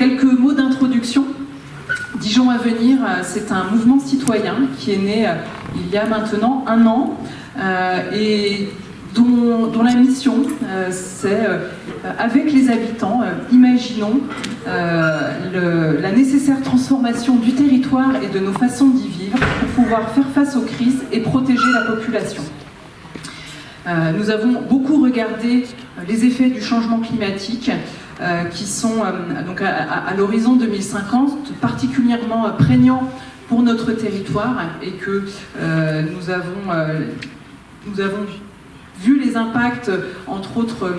Quelques mots d'introduction. Dijon Avenir, c'est un mouvement citoyen qui est né il y a maintenant 1 an et dont la mission, c'est, avec les habitants, imaginons la nécessaire transformation du territoire et de nos façons d'y vivre pour pouvoir faire face aux crises et protéger la population. Nous avons beaucoup regardé les effets du changement climatique qui sont donc à l'horizon 2050 particulièrement prégnants pour notre territoire et que nous avons vu les impacts, entre autres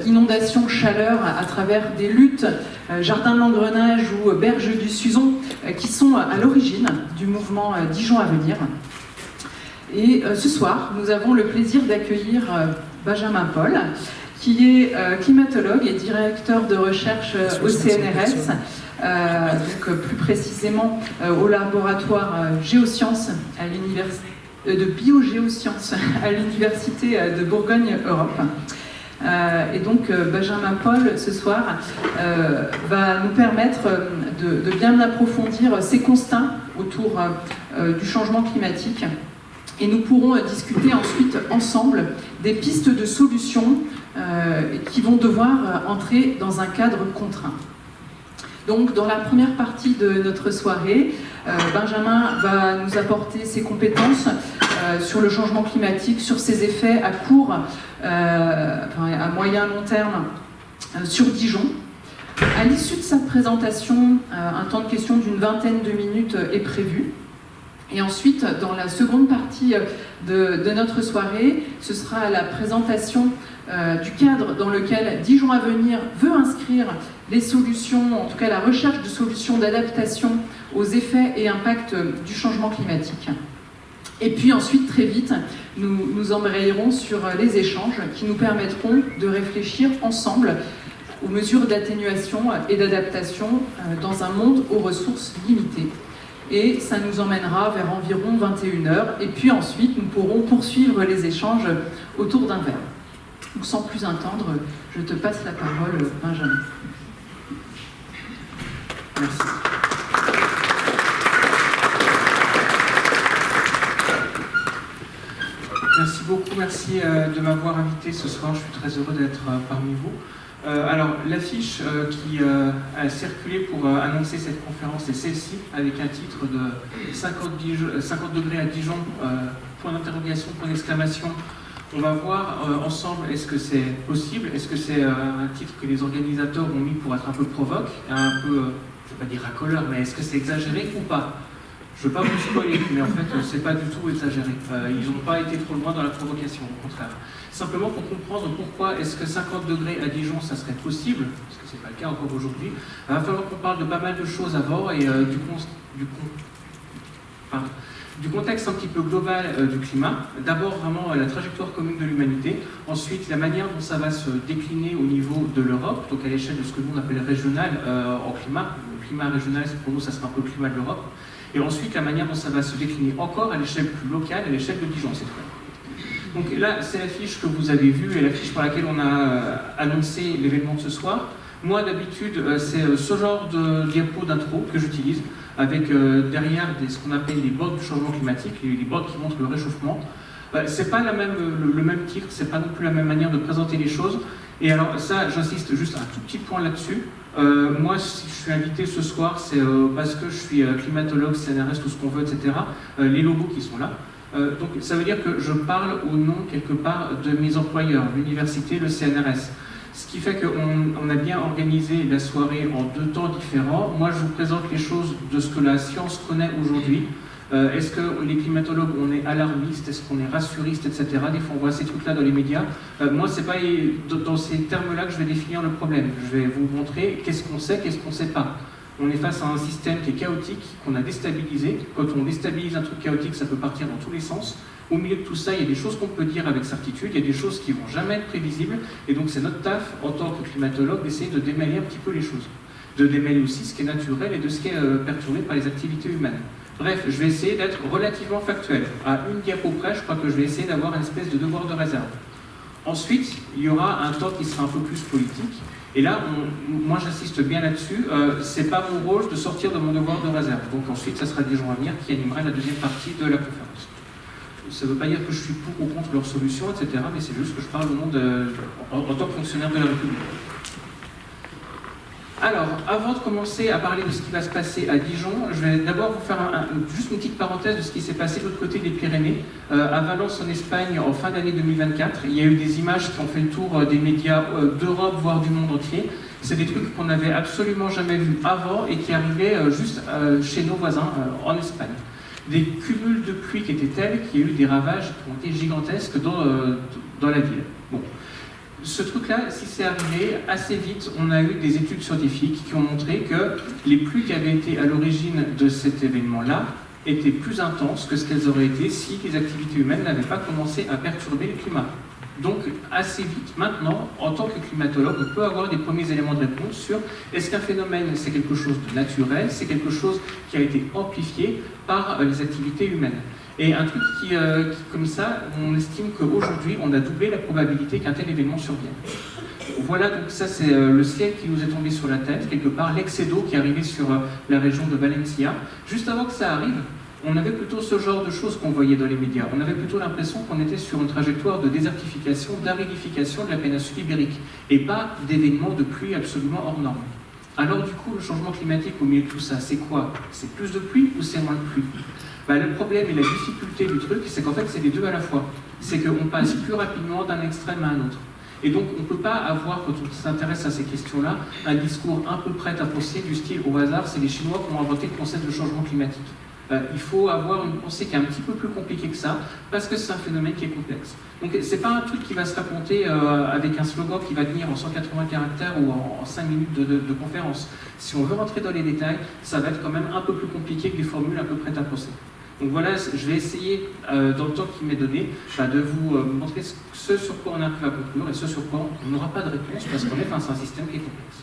inondations, chaleur, à travers des luttes, Jardin de l'Engrenage ou Berge du Suzon, qui sont à l'origine du mouvement Dijon Avenir. Et ce soir, nous avons le plaisir d'accueillir Benjamin Paul, qui est climatologue et directeur de recherche au CNRS, donc plus précisément au laboratoire géosciences à l'université de biogéosciences à l'université de Bourgogne-Europe. Et donc Benjamin Paul, ce soir, va nous permettre de bien approfondir ces constats autour du changement climatique. Et nous pourrons discuter ensuite ensemble des pistes de solutions qui vont devoir entrer dans un cadre contraint. Donc dans la première partie de notre soirée, Benjamin va nous apporter ses compétences sur le changement climatique, sur ses effets à court, à moyen long terme sur Dijon. À l'issue de sa présentation, un temps de questions d'une vingtaine de minutes est prévu. Et ensuite, dans la seconde partie de notre soirée, ce sera la présentation du cadre dans lequel Dijon Avenir veut inscrire les solutions, en tout cas la recherche de solutions d'adaptation aux effets et impacts du changement climatique. Et puis ensuite, très vite, nous embrayerons sur les échanges qui nous permettront de réfléchir ensemble aux mesures d'atténuation et d'adaptation dans un monde aux ressources limitées. Et ça nous emmènera vers environ 21h. Et puis ensuite, nous pourrons poursuivre les échanges autour d'un verre. Donc sans plus attendre, je te passe la parole, Benjamin. Merci. Merci beaucoup, merci de m'avoir invité ce soir. Je suis très heureux d'être parmi vous. Alors, l'affiche qui a circulé pour annoncer cette conférence est celle-ci, avec un titre de 50 degrés à Dijon, point d'interrogation, point d'exclamation. On va voir ensemble, est-ce que c'est possible, est-ce que c'est un titre que les organisateurs ont mis pour être un peu provoque, un peu, je ne vais pas dire racoleur, mais est-ce que c'est exagéré ou pas? Je ne veux pas vous spoiler, mais en fait, c'est pas du tout exagéré. Ils n'ont pas été trop loin dans la provocation, au contraire. Simplement pour comprendre pourquoi est-ce que 50 degrés à Dijon, ça serait possible, parce que ce n'est pas le cas encore aujourd'hui, il va falloir qu'on parle de pas mal de choses avant et du contexte un petit peu global du climat. D'abord, vraiment, la trajectoire commune de l'humanité. Ensuite, la manière dont ça va se décliner au niveau de l'Europe, donc à l'échelle de ce que nous on appelle régional en climat. Le climat régional, pour nous, ça sera un peu le climat de l'Europe. Et ensuite, la manière dont ça va se décliner encore à l'échelle plus locale, à l'échelle de Dijon, cette fois. Donc là, c'est l'affiche que vous avez vue et l'affiche par laquelle on a annoncé l'événement de ce soir. Moi, d'habitude, c'est ce genre de diapo d'intro que j'utilise, avec derrière ce qu'on appelle les bords du changement climatique, les bords qui montrent le réchauffement. C'est pas le même titre, c'est pas non plus la même manière de présenter les choses. Et alors ça, j'insiste juste un tout petit point là-dessus. Moi, si je suis invité ce soir, c'est parce que je suis climatologue, CNRS, tout ce qu'on veut, etc. Les logos qui sont là. Donc ça veut dire que je parle au nom, quelque part, de mes employeurs, l'université, le CNRS. Ce qui fait qu'on a bien organisé la soirée en 2 temps différents. Moi, je vous présente les choses de ce que la science connaît aujourd'hui. Est-ce que les climatologues, on est alarmistes, est-ce qu'on est rassuriste, etc. Des fois, on voit ces trucs-là dans les médias. Moi, c'est pas dans ces termes-là que je vais définir le problème. Je vais vous montrer qu'est-ce qu'on sait, qu'est-ce qu'on ne sait pas. On est face à un système qui est chaotique, qu'on a déstabilisé. Quand on déstabilise un truc chaotique, ça peut partir dans tous les sens. Au milieu de tout ça, il y a des choses qu'on peut dire avec certitude, il y a des choses qui ne vont jamais être prévisibles. Et donc, c'est notre taf, en tant que climatologue, d'essayer de démêler un petit peu les choses. De démêler aussi ce qui est naturel et de ce qui est perturbé par les activités humaines. Bref, je vais essayer d'être relativement factuel. À une diapo près, je crois que je vais essayer d'avoir une espèce de devoir de réserve. Ensuite, il y aura un temps qui sera un peu plus politique. Et là, moi j'insiste bien là-dessus, c'est pas mon rôle de sortir de mon devoir de réserve. Donc ensuite, ça sera Dijon Avenir qui animera la deuxième partie de la conférence. Ça ne veut pas dire que je suis pour ou contre leurs solutions, etc., mais c'est juste que je parle au nom en tant que fonctionnaire de la République. Alors, avant de commencer à parler de ce qui va se passer à Dijon, je vais d'abord vous faire juste une petite parenthèse de ce qui s'est passé de l'autre côté des Pyrénées. À Valence, en Espagne, en fin d'année 2024, il y a eu des images qui ont fait le tour des médias d'Europe, voire du monde entier. C'est des trucs qu'on n'avait absolument jamais vus avant et qui arrivaient juste chez nos voisins en Espagne. Des cumuls de pluie qui étaient tels qu'il y a eu des ravages qui ont été gigantesques dans la ville. Bon. Ce truc-là, si c'est arrivé, assez vite, on a eu des études scientifiques qui ont montré que les pluies qui avaient été à l'origine de cet événement-là étaient plus intenses que ce qu'elles auraient été si les activités humaines n'avaient pas commencé à perturber le climat. Donc, assez vite, maintenant, en tant que climatologue, on peut avoir des premiers éléments de réponse sur est-ce qu'un phénomène, c'est quelque chose de naturel, c'est quelque chose qui a été amplifié par les activités humaines. Et un truc qui comme ça, on estime qu'aujourd'hui, on a doublé la probabilité qu'un tel événement survienne. Voilà, donc ça c'est le ciel qui nous est tombé sur la tête, quelque part, l'excès d'eau qui est arrivé sur la région de Valencia. Juste avant que ça arrive, on avait plutôt ce genre de choses qu'on voyait dans les médias. On avait plutôt l'impression qu'on était sur une trajectoire de désertification, d'aridification de la péninsule ibérique, et pas d'événements de pluie absolument hors norme. Alors du coup, le changement climatique au milieu de tout ça, c'est quoi? C'est plus de pluie ou c'est moins de pluie? Le problème et la difficulté du truc, c'est qu'en fait, c'est les deux à la fois. C'est qu'on passe plus rapidement d'un extrême à un autre. Et donc, on ne peut pas avoir, quand on s'intéresse à ces questions-là, un discours un peu prêt à penser du style au hasard, c'est les Chinois qui ont inventé le concept de changement climatique. Il faut avoir une pensée qui est un petit peu plus compliquée que ça, parce que c'est un phénomène qui est complexe. Donc, c'est pas un truc qui va se raconter avec un slogan qui va tenir en 180 caractères ou en 5 minutes de conférence. Si on veut rentrer dans les détails, ça va être quand même un peu plus compliqué que des formules un peu prêtes à penser. Donc voilà, je vais essayer, dans le temps qui m'est donné, de vous montrer ce sur quoi on arrive à conclure et ce sur quoi on n'aura pas de réponse, parce qu'on est face à un système qui est complexe.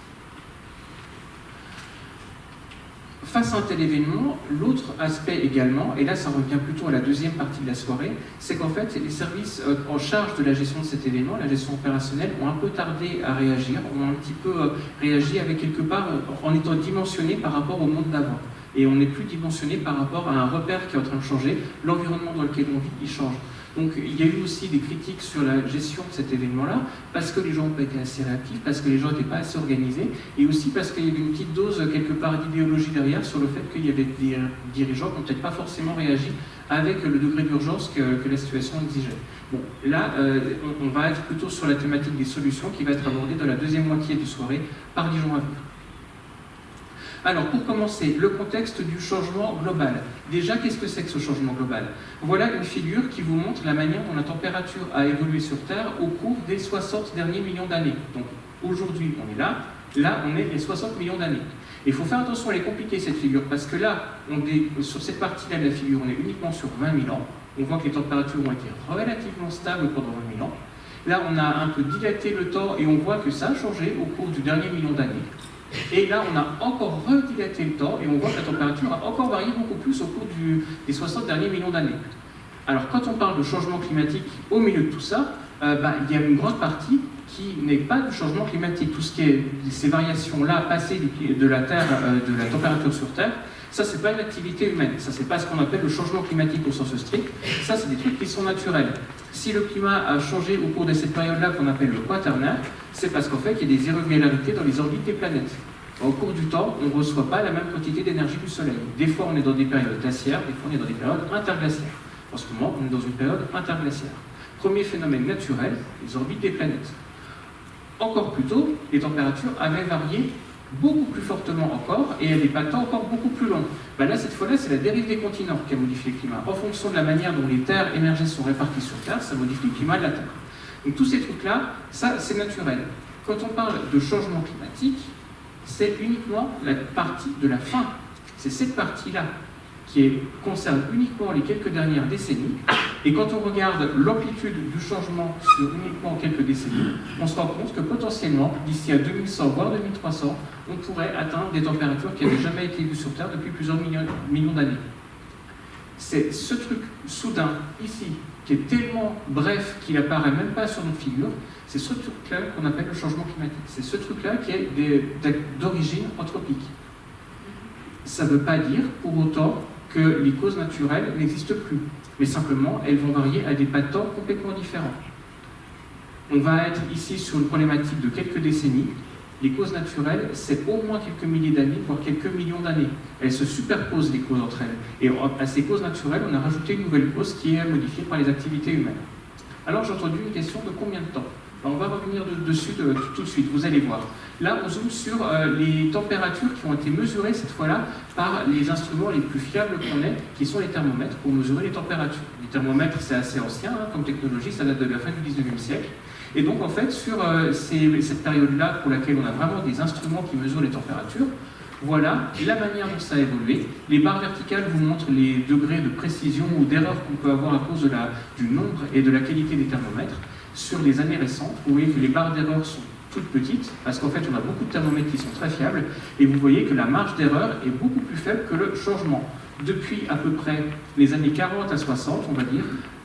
Face à un tel événement, l'autre aspect également, et là ça revient plutôt à la deuxième partie de la soirée, c'est qu'en fait les services en charge de la gestion de cet événement, la gestion opérationnelle, ont un peu tardé à réagir, ont un petit peu réagi avec quelque part en étant dimensionnés par rapport au monde d'avant. Et on n'est plus dimensionné par rapport à un repère qui est en train de changer, l'environnement dans lequel on vit, il change. Donc il y a eu aussi des critiques sur la gestion de cet événement-là, parce que les gens n'ont pas été assez réactifs, parce que les gens n'étaient pas assez organisés, et aussi parce qu'il y avait une petite dose, quelque part, d'idéologie derrière, sur le fait qu'il y avait des dirigeants qui n'ont peut-être pas forcément réagi avec le degré d'urgence que la situation exigeait. Bon, là, on va être plutôt sur la thématique des solutions, qui va être abordée dans la deuxième moitié de soirée par Dijon Avenir. Alors, pour commencer, le contexte du changement global. Déjà, qu'est-ce que c'est que ce changement global? Voilà une figure qui vous montre la manière dont la température a évolué sur Terre au cours des 60 derniers millions d'années. Donc, aujourd'hui, on est là, on est les 60 millions d'années. Il faut faire attention, elle est compliquée cette figure, parce que là, sur cette partie-là de la figure, on est uniquement sur 20 000 ans. On voit que les températures ont été relativement stables pendant 20 000 ans. Là, on a un peu dilaté le temps et on voit que ça a changé au cours du dernier million d'années. Et là, on a encore redilaté le temps et on voit que la température a encore varié beaucoup plus au cours des 60 derniers millions d'années. Alors, quand on parle de changement climatique au milieu de tout ça, il y a une grande partie qui n'est pas du changement climatique. Tout ce qui est ces variations-là, passées de la Terre, de la température sur Terre, ça, c'est pas une activité humaine. Ça, c'est pas ce qu'on appelle le changement climatique au sens strict. Ça, c'est des trucs qui sont naturels. Si le climat a changé au cours de cette période-là qu'on appelle le quaternaire, c'est parce qu'en fait, il y a des irrégularités dans les orbites des planètes. Au cours du temps, on ne reçoit pas la même quantité d'énergie du Soleil. Des fois, on est dans des périodes glaciaires, des fois, on est dans des périodes interglaciaires. En ce moment, on est dans une période interglaciaire. Premier phénomène naturel, les orbites des planètes. Encore plus tôt, les températures avaient varié beaucoup plus fortement encore, et des temps encore beaucoup plus longs. Là, cette fois-là, c'est la dérive des continents qui a modifié le climat. En fonction de la manière dont les terres émergées sont réparties sur Terre, ça modifie le climat de la Terre. Donc tous ces trucs-là, ça, c'est naturel. Quand on parle de changement climatique, c'est uniquement la partie de la fin. C'est cette partie-là qui concerne uniquement les quelques dernières décennies. Et quand on regarde l'amplitude du changement sur uniquement quelques décennies, on se rend compte que potentiellement, d'ici à 2100, voire 2300, on pourrait atteindre des températures qui n'avaient jamais été vues sur Terre depuis plusieurs millions d'années. C'est ce truc soudain, ici, qui est tellement bref qu'il apparaît même pas sur notre figure, c'est ce truc-là qu'on appelle le changement climatique. C'est ce truc-là qui est d'origine anthropique. Ça ne veut pas dire pour autant que les causes naturelles n'existent plus, mais simplement elles vont varier à des pas de temps complètement différents. On va être ici sur une problématique de quelques décennies. Les causes naturelles, c'est au moins quelques milliers d'années, voire quelques millions d'années. Elles se superposent, les causes entre elles. Et à ces causes naturelles, on a rajouté une nouvelle cause qui est modifiée par les activités humaines. Alors j'ai entendu une question de combien de temps? On va revenir dessus tout de suite, vous allez voir. Là, on zoome sur les températures qui ont été mesurées cette fois-là par les instruments les plus fiables qu'on ait, qui sont les thermomètres, pour mesurer les températures. Les thermomètres, c'est assez ancien comme technologie, ça date de la fin du 19e siècle. Et donc, en fait, sur cette période-là, pour laquelle on a vraiment des instruments qui mesurent les températures, voilà la manière dont ça a évolué. Les barres verticales vous montrent les degrés de précision ou d'erreur qu'on peut avoir à cause du nombre et de la qualité des thermomètres. Sur les années récentes, vous voyez que les barres d'erreur sont toutes petites, parce qu'en fait, on a beaucoup de thermomètres qui sont très fiables, et vous voyez que la marge d'erreur est beaucoup plus faible que le changement. Depuis à peu près les années 40 à 60, on va dire,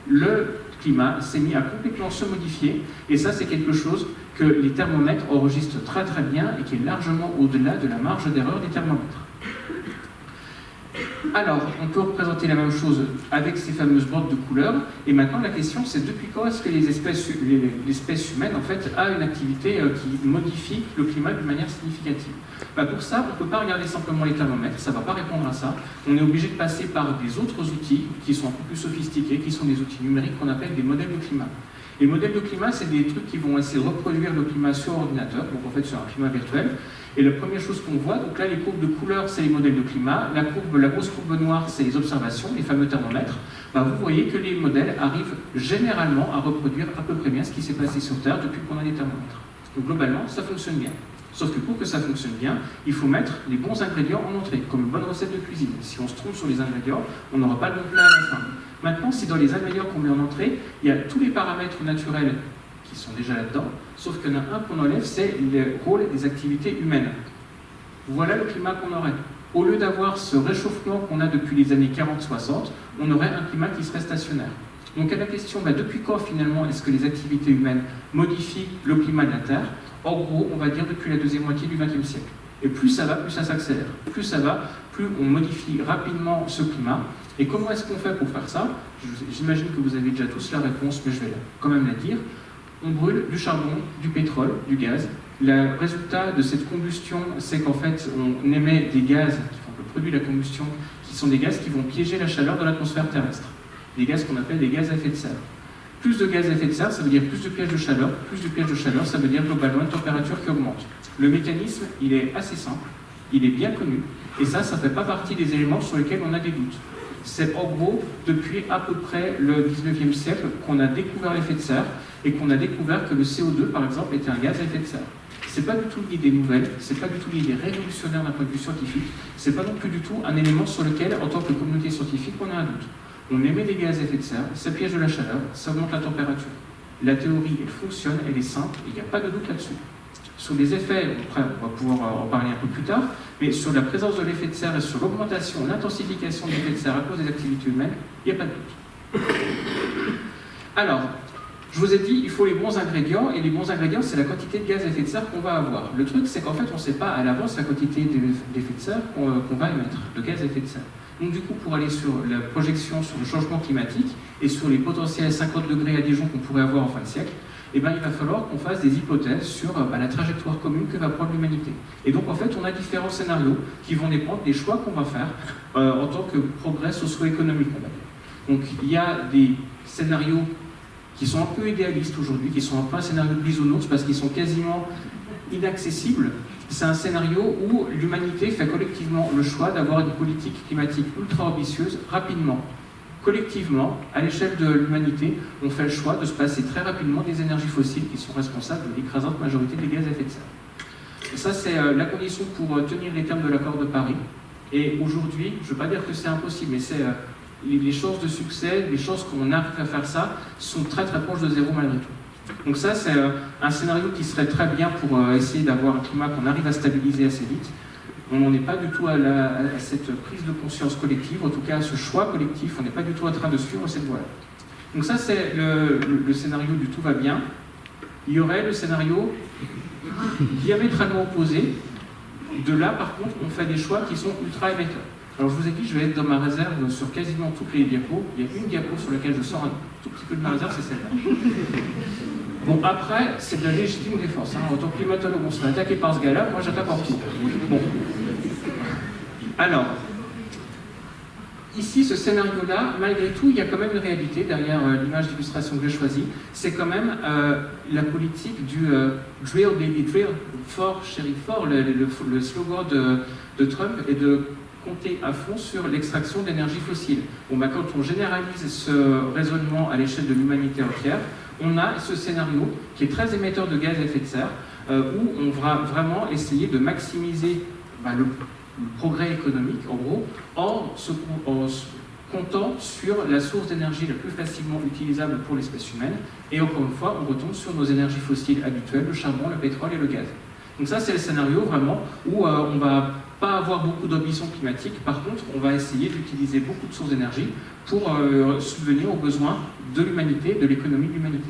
le climat s'est mis à complètement se modifier, et ça, c'est quelque chose que les thermomètres enregistrent très très bien, et qui est largement au-delà de la marge d'erreur des thermomètres. Alors, on peut représenter la même chose avec ces fameuses bandes de couleurs, et maintenant la question c'est depuis quand est-ce que l'espèce humaine en fait, a une activité qui modifie le climat d'une manière significative. Pour ça, on ne peut pas regarder simplement les thermomètres, ça ne va pas répondre à ça. On est obligé de passer par des autres outils qui sont un peu plus sophistiqués, qui sont des outils numériques qu'on appelle des modèles de climat. Les modèles de climat, c'est des trucs qui vont essayer de reproduire le climat sur ordinateur, donc en fait sur un climat virtuel. Et la première chose qu'on voit, donc là les courbes de couleurs, c'est les modèles de climat, la grosse courbe noire, c'est les observations, les fameux thermomètres. Vous voyez que les modèles arrivent généralement à reproduire à peu près bien ce qui s'est passé sur Terre depuis qu'on a des thermomètres. Donc globalement, ça fonctionne bien. Sauf que pour que ça fonctionne bien, il faut mettre les bons ingrédients en entrée, comme une bonne recette de cuisine. Si on se trompe sur les ingrédients, on n'aura pas le bon plat à la fin. Maintenant, si dans les ingrédients qu'on met en entrée, il y a tous les paramètres naturels qui sont déjà là-dedans, sauf qu'il y en a un qu'on enlève, c'est le rôle des activités humaines. Voilà le climat qu'on aurait. Au lieu d'avoir ce réchauffement qu'on a depuis les années 40-60, on aurait un climat qui serait stationnaire. Donc à la question, depuis quand finalement est-ce que les activités humaines modifient le climat de la Terre? En gros, on va dire depuis la deuxième moitié du XXe siècle. Et plus ça va, plus ça s'accélère. Plus ça va, plus on modifie rapidement ce climat. Et comment est-ce qu'on fait pour faire ça? J'imagine que vous avez déjà tous la réponse, mais je vais quand même la dire. On brûle du charbon, du pétrole, du gaz. Le résultat de cette combustion, c'est qu'en fait, on émet des gaz qui font le produit de la combustion, qui sont des gaz qui vont piéger la chaleur de l'atmosphère terrestre. Des gaz qu'on appelle des gaz à effet de serre. Plus de gaz à effet de serre, ça veut dire plus de pièges de chaleur. Plus de pièges de chaleur, ça veut dire globalement une température qui augmente. Le mécanisme, il est assez simple, il est bien connu, et ça ne fait pas partie des éléments sur lesquels on a des doutes. C'est en gros, depuis à peu près le 19e siècle, qu'on a découvert l'effet de serre, et qu'on a découvert que le CO2, par exemple, était un gaz à effet de serre. C'est pas du tout une idée nouvelle, c'est pas du tout une idée révolutionnaire d'un point de vue scientifique, c'est pas non plus du tout un élément sur lequel, en tant que communauté scientifique, on a un doute. On émet des gaz à effet de serre, ça piège de la chaleur, ça augmente la température. La théorie, elle fonctionne, elle est simple, il n'y a pas de doute là-dessus. Sur les effets, après, on va pouvoir en parler un peu plus tard, mais sur la présence de l'effet de serre et sur l'augmentation, l'intensification de l'effet de serre à cause des activités humaines, il n'y a pas de doute. Alors, je vous ai dit, il faut les bons ingrédients, et les bons ingrédients, c'est la quantité de gaz à effet de serre qu'on va avoir. Le truc, c'est qu'en fait, on ne sait pas à l'avance la quantité d'effet de serre qu'on va émettre, de gaz à effet de serre. Donc du coup, pour aller sur la projection sur le changement climatique et sur les potentiels 50 degrés à Dijon qu'on pourrait avoir en fin de siècle, il va falloir qu'on fasse des hypothèses sur la trajectoire commune que va prendre l'humanité. Et donc en fait, on a différents scénarios qui vont dépendre des choix qu'on va faire en tant que progrès socio-économique, on va dire. Donc il y a des scénarios qui sont un peu idéalistes aujourd'hui, qui sont un peu un scénario de bisounours parce qu'ils sont quasiment inaccessibles. C'est un scénario où l'humanité fait collectivement le choix d'avoir une politique climatique ultra ambitieuse rapidement. Collectivement, à l'échelle de l'humanité, on fait le choix de se passer très rapidement des énergies fossiles qui sont responsables de l'écrasante majorité des gaz à effet de serre. Et ça, c'est la condition pour tenir les termes de l'accord de Paris. Et aujourd'hui, je ne veux pas dire que c'est impossible, mais c'est les chances de succès, les chances qu'on arrive à faire ça, sont très très proches de zéro malgré tout. Donc ça, c'est un scénario qui serait très bien pour essayer d'avoir un climat qu'on arrive à stabiliser assez vite. on n'en est pas du tout à cette prise de conscience collective, en tout cas à ce choix collectif, on n'est pas du tout en train de suivre cette voie-là. Donc ça, c'est le scénario du tout va bien. Il y aurait le scénario diamétralement opposé. De là, par contre, on fait des choix qui sont ultra émetteurs. Alors je vous ai dit, je vais être dans ma réserve sur quasiment toutes les diapos. Il y a une diapo sur laquelle je sors un tout petit peu de ma réserve, c'est celle-là. Bon, après, c'est de la légitime défense. En tant que climatologue, on se fait attaquer par ce gars-là, moi j'attaque en tout. Bon. Alors, ici, ce scénario-là, malgré tout, il y a quand même une réalité derrière l'image d'illustration que j'ai choisie. C'est quand même la politique du drill, baby drill, fort, chéri, fort. Le slogan de Trump est de compter à fond sur l'extraction d'énergie fossile. Bon, bah, quand on généralise ce raisonnement à l'échelle de l'humanité entière, on a ce scénario qui est très émetteur de gaz à effet de serre, où on va vraiment essayer de maximiser le progrès économique, en gros, en se comptant sur la source d'énergie la plus facilement utilisable pour l'espèce humaine. Et encore une fois, on retombe sur nos énergies fossiles habituelles, le charbon, le pétrole et le gaz. Donc ça, c'est le scénario vraiment où on va pas avoir beaucoup d'ambition climatique. Par contre, on va essayer d'utiliser beaucoup de sources d'énergie pour subvenir aux besoins de l'humanité, de l'économie de l'humanité.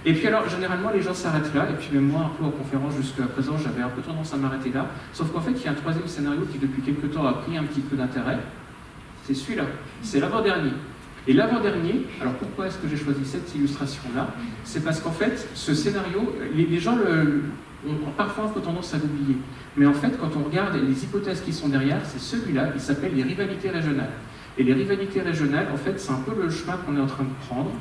Et puis alors, généralement, les gens s'arrêtent là, et puis même moi, un peu en conférence jusqu'à présent, j'avais un peu tendance à m'arrêter là, sauf qu'en fait, il y a un troisième scénario qui, depuis quelques temps, a pris un petit peu d'intérêt, c'est celui-là, c'est l'avant-dernier. Et l'avant-dernier, alors pourquoi est-ce que j'ai choisi cette illustration-là? C'est parce qu'en fait, ce scénario, les gens ont parfois un peu tendance à l'oublier. Mais en fait, quand on regarde les hypothèses qui sont derrière, c'est celui-là qui s'appelle les rivalités régionales. Et les rivalités régionales, en fait, c'est un peu le chemin qu'on est en train de prendre.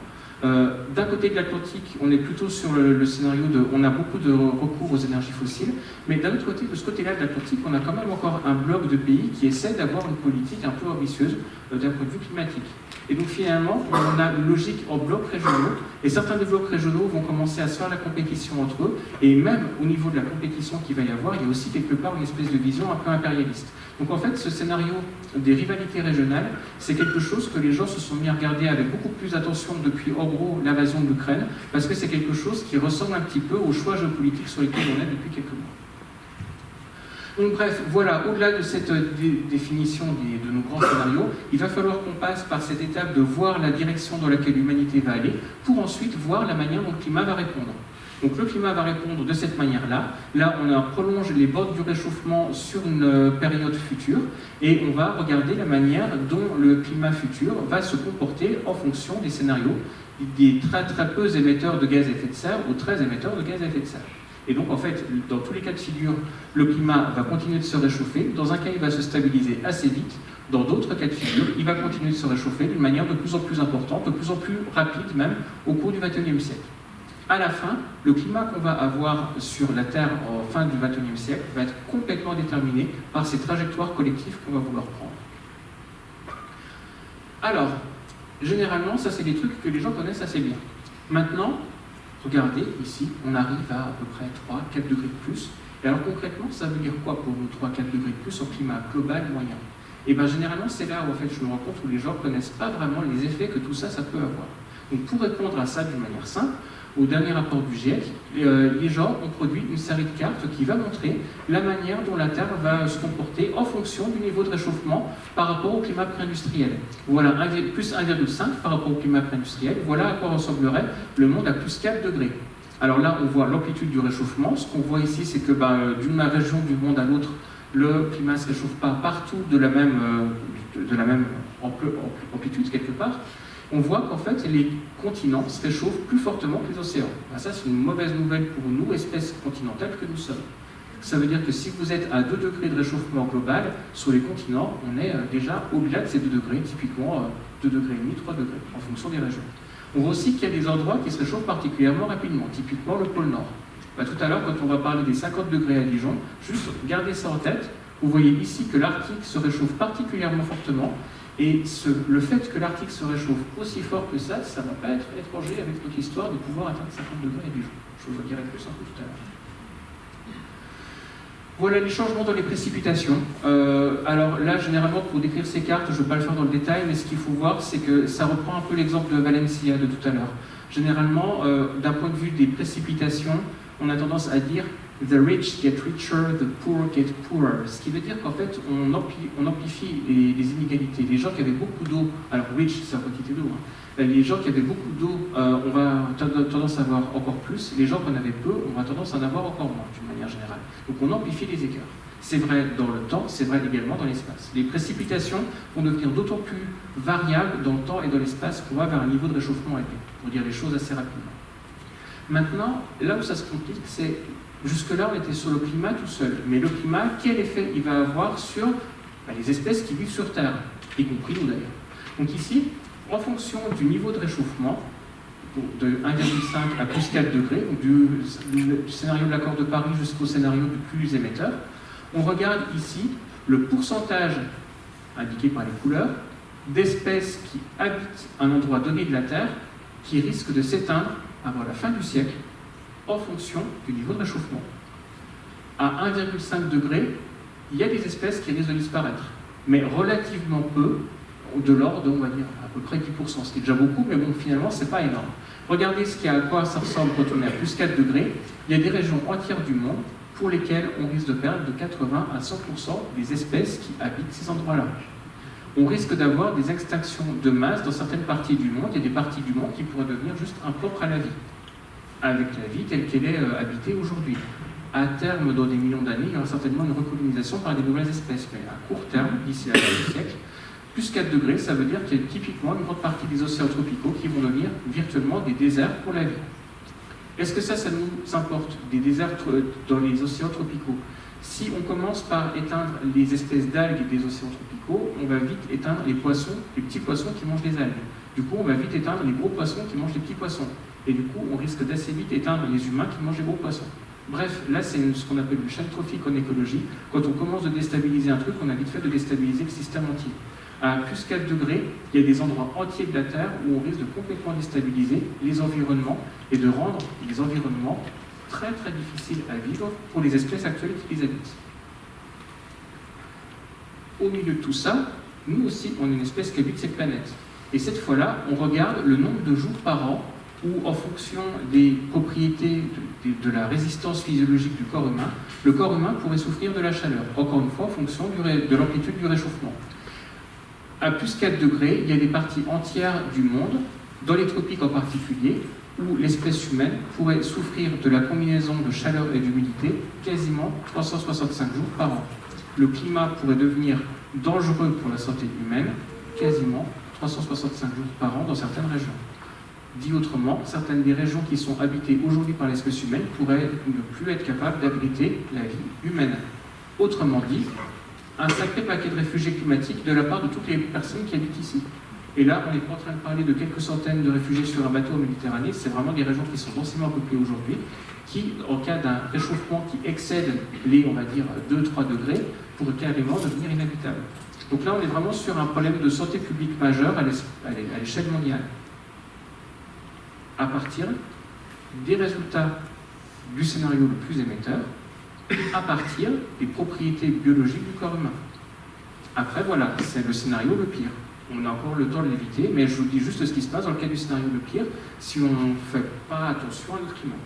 D'un côté de l'Atlantique, on est plutôt sur le scénario de... On a beaucoup de recours aux énergies fossiles, mais d'un autre côté, de ce côté-là de l'Atlantique, on a quand même encore un bloc de pays qui essaie d'avoir une politique un peu ambitieuse d'un point de vue climatique. Et donc finalement, on a une logique en blocs régionaux, et certains des blocs régionaux vont commencer à se faire la compétition entre eux, et même au niveau de la compétition qu'il va y avoir, il y a aussi quelque part une espèce de vision un peu impérialiste. Donc en fait, ce scénario des rivalités régionales, c'est quelque chose que les gens se sont mis à regarder avec beaucoup plus d'attention depuis, en gros, l'invasion de l'Ukraine, parce que c'est quelque chose qui ressemble un petit peu aux choix géopolitiques sur lesquels on est depuis quelques mois. Donc bref, voilà, au-delà de cette définition de nos grands scénarios, il va falloir qu'on passe par cette étape de voir la direction dans laquelle l'humanité va aller, pour ensuite voir la manière dont le climat va répondre. Donc le climat va répondre de cette manière-là. Là, on prolonge les bornes du réchauffement sur une période future, et on va regarder la manière dont le climat futur va se comporter en fonction des scénarios, des très très peu émetteurs de gaz à effet de serre aux très émetteurs de gaz à effet de serre. Et donc, en fait, dans tous les cas de figure, le climat va continuer de se réchauffer. Dans un cas, il va se stabiliser assez vite. Dans d'autres cas de figure, il va continuer de se réchauffer d'une manière de plus en plus importante, de plus en plus rapide même, au cours du XXIe siècle. À la fin, le climat qu'on va avoir sur la Terre en fin du XXIe siècle va être complètement déterminé par ces trajectoires collectives qu'on va vouloir prendre. Alors, généralement, ça c'est des trucs que les gens connaissent assez bien. Maintenant, regardez, ici, on arrive à peu près 3-4 degrés de plus. Et alors concrètement, ça veut dire quoi pour nous 3-4 degrés de plus au climat global moyen? Et bien généralement, c'est là où en fait, je me rends compte où les gens ne connaissent pas vraiment les effets que tout ça, ça peut avoir. Donc pour répondre à ça d'une manière simple, au dernier rapport du GIEC, les gens ont produit une série de cartes qui va montrer la manière dont la Terre va se comporter en fonction du niveau de réchauffement par rapport au climat pré-industriel. Voilà, plus 1,5 par rapport au climat pré-industriel. Voilà à quoi ressemblerait le monde à plus 4 degrés. Alors là, on voit l'amplitude du réchauffement. Ce qu'on voit ici, c'est que d'une région du monde à l'autre, le climat ne se réchauffe pas partout de la même amplitude quelque part. On voit qu'en fait, les continents se réchauffent plus fortement que les océans. Ça, c'est une mauvaise nouvelle pour nous, espèces continentales que nous sommes. Ça veut dire que si vous êtes à 2 degrés de réchauffement global, sur les continents, on est déjà au-delà de ces 2 degrés, typiquement 2,5 degrés, 3 degrés, en fonction des régions. On voit aussi qu'il y a des endroits qui se réchauffent particulièrement rapidement, typiquement le pôle Nord. Tout à l'heure, quand on va parler des 50 degrés à Dijon, juste gardez ça en tête. Vous voyez ici que l'Arctique se réchauffe particulièrement fortement. Et le fait que l'Arctique se réchauffe aussi fort que ça ne va pas être étranger avec notre histoire de pouvoir atteindre 50 degrés à Dijon. Je vous en dirai plus un peu tout à l'heure. Voilà les changements dans les précipitations. Alors là, généralement, pour décrire ces cartes, je ne vais pas le faire dans le détail, mais ce qu'il faut voir, c'est que ça reprend un peu l'exemple de Valencia de tout à l'heure. Généralement, d'un point de vue des précipitations, on a tendance à dire The rich get richer, the poor get poorer. Ce qui veut dire qu'en fait, on amplifie les inégalités. Les gens qui avaient beaucoup d'eau, alors rich, c'est la quantité d'eau, hein. Les gens qui avaient beaucoup d'eau, on va tendance à avoir encore plus. Les gens qui en avaient peu, on va tendance à en avoir encore moins, d'une manière générale. Donc on amplifie les écarts. C'est vrai dans le temps, c'est vrai également dans l'espace. Les précipitations vont devenir d'autant plus variables dans le temps et dans l'espace qu'on va vers un niveau de réchauffement élevé, pour dire les choses assez rapidement. Maintenant, là où ça se complique, c'est jusque-là, on était sur le climat tout seul. Mais le climat, quel effet il va avoir sur les espèces qui vivent sur Terre, y compris nous d'ailleurs. Donc ici, en fonction du niveau de réchauffement, de 1,5 à plus 4 degrés, donc du scénario de l'accord de Paris jusqu'au scénario du plus émetteur, on regarde ici le pourcentage, indiqué par les couleurs, d'espèces qui habitent un endroit donné de la Terre qui risquent de s'éteindre avant la fin du siècle en fonction du niveau de réchauffement. À 1,5 degré, il y a des espèces qui risquent de disparaître, mais relativement peu, de l'ordre, on va dire, à peu près 10%, ce qui est déjà beaucoup, mais bon, finalement, c'est pas énorme. Regardez à quoi ça ressemble quand on est à plus 4 degrés. Il y a des régions entières du monde pour lesquelles on risque de perdre de 80 à 100% des espèces qui habitent ces endroits-là. On risque d'avoir des extinctions de masse dans certaines parties du monde. Il y a des parties du monde qui pourraient devenir juste impropres à la vie, avec la vie telle qu'elle est habitée aujourd'hui. À terme, dans des millions d'années, il y aura certainement une recolonisation par des nouvelles espèces, mais à court terme, d'ici la fin du siècle, plus 4 degrés, ça veut dire qu'il y a typiquement une grande partie des océans tropicaux qui vont devenir virtuellement des déserts pour la vie. Est-ce que ça nous importe, des déserts dans les océans tropicaux? Si on commence par éteindre les espèces d'algues des océans tropicaux, on va vite éteindre les poissons, les petits poissons qui mangent les algues. Du coup, on va vite éteindre les gros poissons qui mangent les petits poissons. Et du coup, on risque d'assez vite éteindre les humains qui mangent les gros poissons. Bref, là, c'est ce qu'on appelle une chaîne trophique en écologie. Quand on commence de déstabiliser un truc, on a vite fait de déstabiliser le système entier. À plus 4 degrés, il y a des endroits entiers de la Terre où on risque de complètement déstabiliser les environnements et de rendre les environnements très très difficiles à vivre pour les espèces actuelles qui les habitent. Au milieu de tout ça, nous aussi, on est une espèce qui habite cette planète. Et cette fois-là, on regarde le nombre de jours par an où, en fonction des propriétés de la résistance physiologique du corps humain, le corps humain pourrait souffrir de la chaleur. Encore une fois, en fonction de l'amplitude du réchauffement. À plus 4 degrés, il y a des parties entières du monde, dans les tropiques en particulier, où l'espèce humaine pourrait souffrir de la combinaison de chaleur et d'humidité quasiment 365 jours par an. Le climat pourrait devenir dangereux pour la santé humaine quasiment 365 jours par an dans certaines régions. Dit autrement, certaines des régions qui sont habitées aujourd'hui par l'espèce humaine pourraient ne plus être capables d'abriter la vie humaine. Autrement dit, un sacré paquet de réfugiés climatiques de la part de toutes les personnes qui habitent ici. Et là, on n'est pas en train de parler de quelques centaines de réfugiés sur un bateau en Méditerranée, c'est vraiment des régions qui sont densément peuplées aujourd'hui, qui, en cas d'un réchauffement qui excède les, on va dire, 2-3 degrés, pourraient carrément devenir inhabitables. Donc là, on est vraiment sur un problème de santé publique majeur à l'échelle mondiale. À partir des résultats du scénario le plus émetteur, à partir des propriétés biologiques du corps humain. Après, voilà, c'est le scénario le pire. On a encore le temps de l'éviter, mais je vous dis juste ce qui se passe dans le cas du scénario le pire, si on ne fait pas attention à notre climat.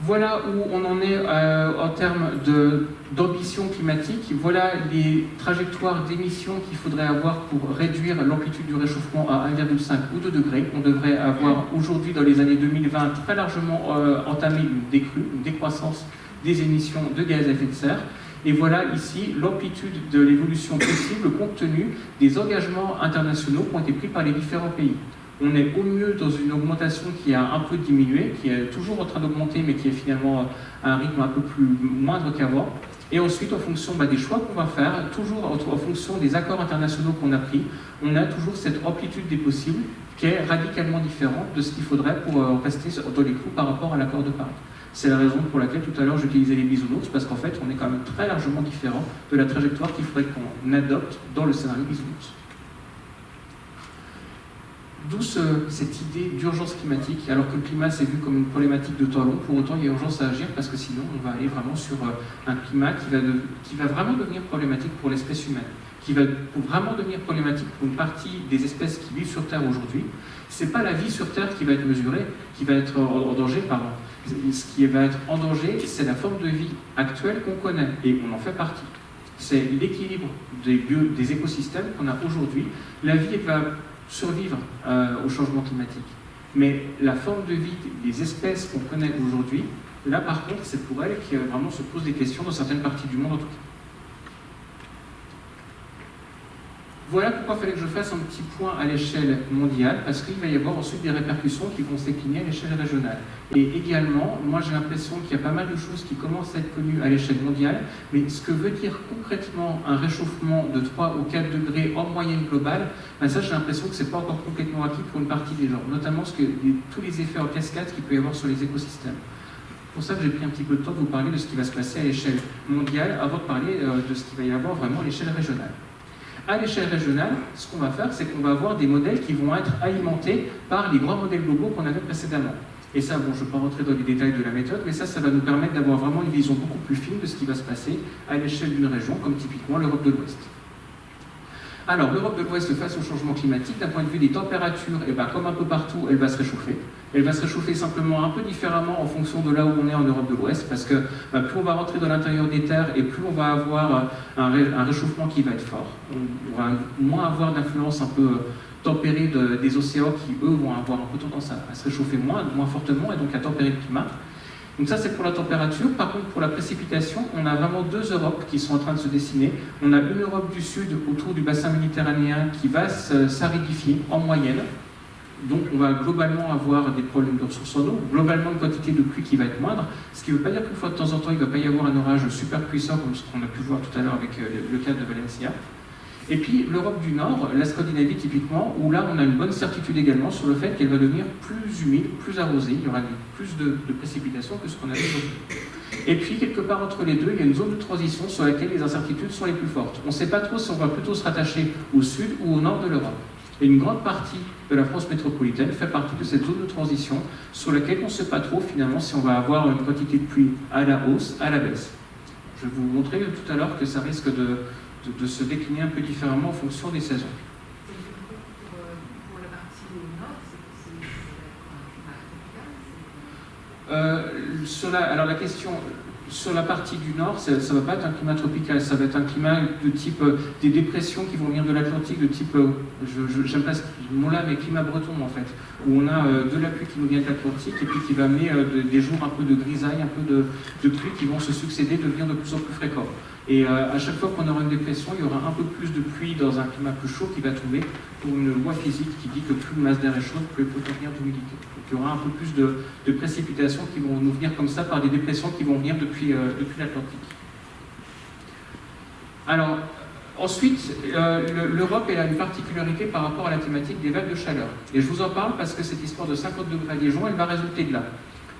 Voilà où on en est en termes d'ambition climatique. Voilà les trajectoires d'émissions qu'il faudrait avoir pour réduire l'amplitude du réchauffement à 1,5 ou 2 degrés. On devrait avoir aujourd'hui, dans les années 2020, très largement entamé une décroissance des émissions de gaz à effet de serre. Et voilà ici l'amplitude de l'évolution possible compte tenu des engagements internationaux qui ont été pris par les différents pays. On est au mieux dans une augmentation qui a un peu diminué, qui est toujours en train d'augmenter, mais qui est finalement à un rythme un peu plus moindre qu'avant. Et ensuite, en fonction des choix qu'on va faire, toujours en fonction des accords internationaux qu'on a pris, on a toujours cette amplitude des possibles qui est radicalement différente de ce qu'il faudrait pour rester dans les clous par rapport à l'accord de Paris. C'est la raison pour laquelle tout à l'heure j'utilisais les bisounours, parce qu'en fait, on est quand même très largement différent de la trajectoire qu'il faudrait qu'on adopte dans le scénario bisounours. D'où cette idée d'urgence climatique, alors que le climat c'est vu comme une problématique de temps long, pour autant il y a urgence à agir parce que sinon on va aller vraiment sur un climat qui va vraiment devenir problématique pour l'espèce humaine, qui va vraiment devenir problématique pour une partie des espèces qui vivent sur Terre aujourd'hui. C'est pas la vie sur Terre qui va être mesurée, qui va être en danger, pardon. Ce qui va être en danger, c'est la forme de vie actuelle qu'on connaît, et on en fait partie. C'est l'équilibre des écosystèmes qu'on a aujourd'hui. La vie va survivre au changement climatique. Mais la forme de vie des espèces qu'on connaît aujourd'hui, là par contre, c'est pour elles qui vraiment se posent des questions dans certaines parties du monde en tout cas. Voilà pourquoi il fallait que je fasse un petit point à l'échelle mondiale, parce qu'il va y avoir ensuite des répercussions qui vont se décliner à l'échelle régionale. Et également, moi j'ai l'impression qu'il y a pas mal de choses qui commencent à être connues à l'échelle mondiale, mais ce que veut dire concrètement un réchauffement de 3 ou 4 degrés en moyenne globale, ben ça j'ai l'impression que ce n'est pas encore complètement acquis pour une partie des gens, notamment tous les effets en cascade qu'il peut y avoir sur les écosystèmes. C'est pour ça que j'ai pris un petit peu de temps de vous parler de ce qui va se passer à l'échelle mondiale avant de parler de ce qu'il va y avoir vraiment à l'échelle régionale. À l'échelle régionale, ce qu'on va faire, c'est qu'on va avoir des modèles qui vont être alimentés par les grands modèles globaux qu'on avait précédemment. Et ça, bon, je ne vais pas rentrer dans les détails de la méthode, mais ça va nous permettre d'avoir vraiment une vision beaucoup plus fine de ce qui va se passer à l'échelle d'une région, comme typiquement l'Europe de l'Ouest. Alors, l'Europe de l'Ouest, face au changement climatique, d'un point de vue des températures, et ben, comme un peu partout, elle va se réchauffer. Elle va se réchauffer simplement un peu différemment en fonction de là où on est en Europe de l'Ouest, parce que plus on va rentrer dans l'intérieur des terres et plus on va avoir un réchauffement qui va être fort. On va moins avoir d'influence un peu tempérée des océans qui, eux, vont avoir un peu tendance à se réchauffer moins fortement et donc à tempérer le climat. Donc ça, c'est pour la température. Par contre, pour la précipitation, on a vraiment 2 Europes qui sont en train de se dessiner. On a une Europe du Sud autour du bassin méditerranéen qui va s'aridifier en moyenne. Donc on va globalement avoir des problèmes de ressources en eau, globalement une quantité de pluie qui va être moindre, ce qui ne veut pas dire qu'une fois de temps en temps, il ne va pas y avoir un orage super puissant comme ce qu'on a pu voir tout à l'heure avec le cas de Valencia. Et puis l'Europe du Nord, la Scandinavie typiquement, où là on a une bonne certitude également sur le fait qu'elle va devenir plus humide, plus arrosée, il y aura plus de précipitations que ce qu'on avait aujourd'hui. Et puis quelque part entre les deux, il y a une zone de transition sur laquelle les incertitudes sont les plus fortes. On ne sait pas trop si on va plutôt se rattacher au sud ou au nord de l'Europe. Et une grande partie de la France métropolitaine fait partie de cette zone de transition sur laquelle on ne sait pas trop finalement si on va avoir une quantité de pluie à la hausse, à la baisse. Je vais vous montrer tout à l'heure que ça risque de se décliner un peu différemment en fonction des saisons. Pour la partie nord, Alors la question, sur la partie du nord, ça ne va pas être un climat tropical, ça va être un climat de type des dépressions qui vont venir de l'Atlantique, de type, j'aime pas ce mot-là, mais climat breton en fait, où on a de la pluie qui nous vient de l'Atlantique et puis qui va amener des jours un peu de grisaille, un peu de pluie qui vont se succéder, devenir de plus en plus fréquents. Et à chaque fois qu'on aura une dépression, il y aura un peu plus de pluie dans un climat plus chaud qui va tomber pour une loi physique qui dit que plus une masse d'air est chaude, plus elle peut contenir d'humidité. Donc il y aura un peu plus de précipitations qui vont nous venir comme ça par des dépressions qui vont venir depuis l'Atlantique. Alors, ensuite, l'Europe elle a une particularité par rapport à la thématique des vagues de chaleur. Et je vous en parle parce que cette histoire de 50 degrés à Dijon, elle va résulter de là.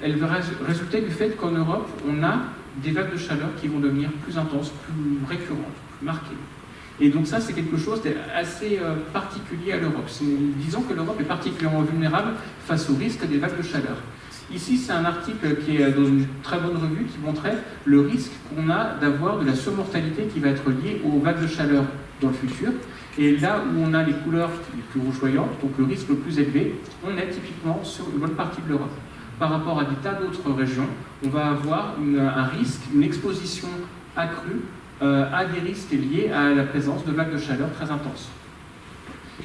Elle va résulter du fait qu'en Europe, on a des vagues de chaleur qui vont devenir plus intenses, plus récurrentes, plus marquées. Et donc ça, c'est quelque chose d'assez particulier à l'Europe. Disons que l'Europe est particulièrement vulnérable face au risque des vagues de chaleur. Ici, c'est un article qui est dans une très bonne revue qui montrait le risque qu'on a d'avoir de la surmortalité qui va être liée aux vagues de chaleur dans le futur. Et là où on a les couleurs les plus rougeoyantes, donc le risque le plus élevé, on est typiquement sur une bonne partie de l'Europe. Par rapport à des tas d'autres régions, on va avoir un risque, une exposition accrue à des risques liés à la présence de vagues de chaleur très intenses.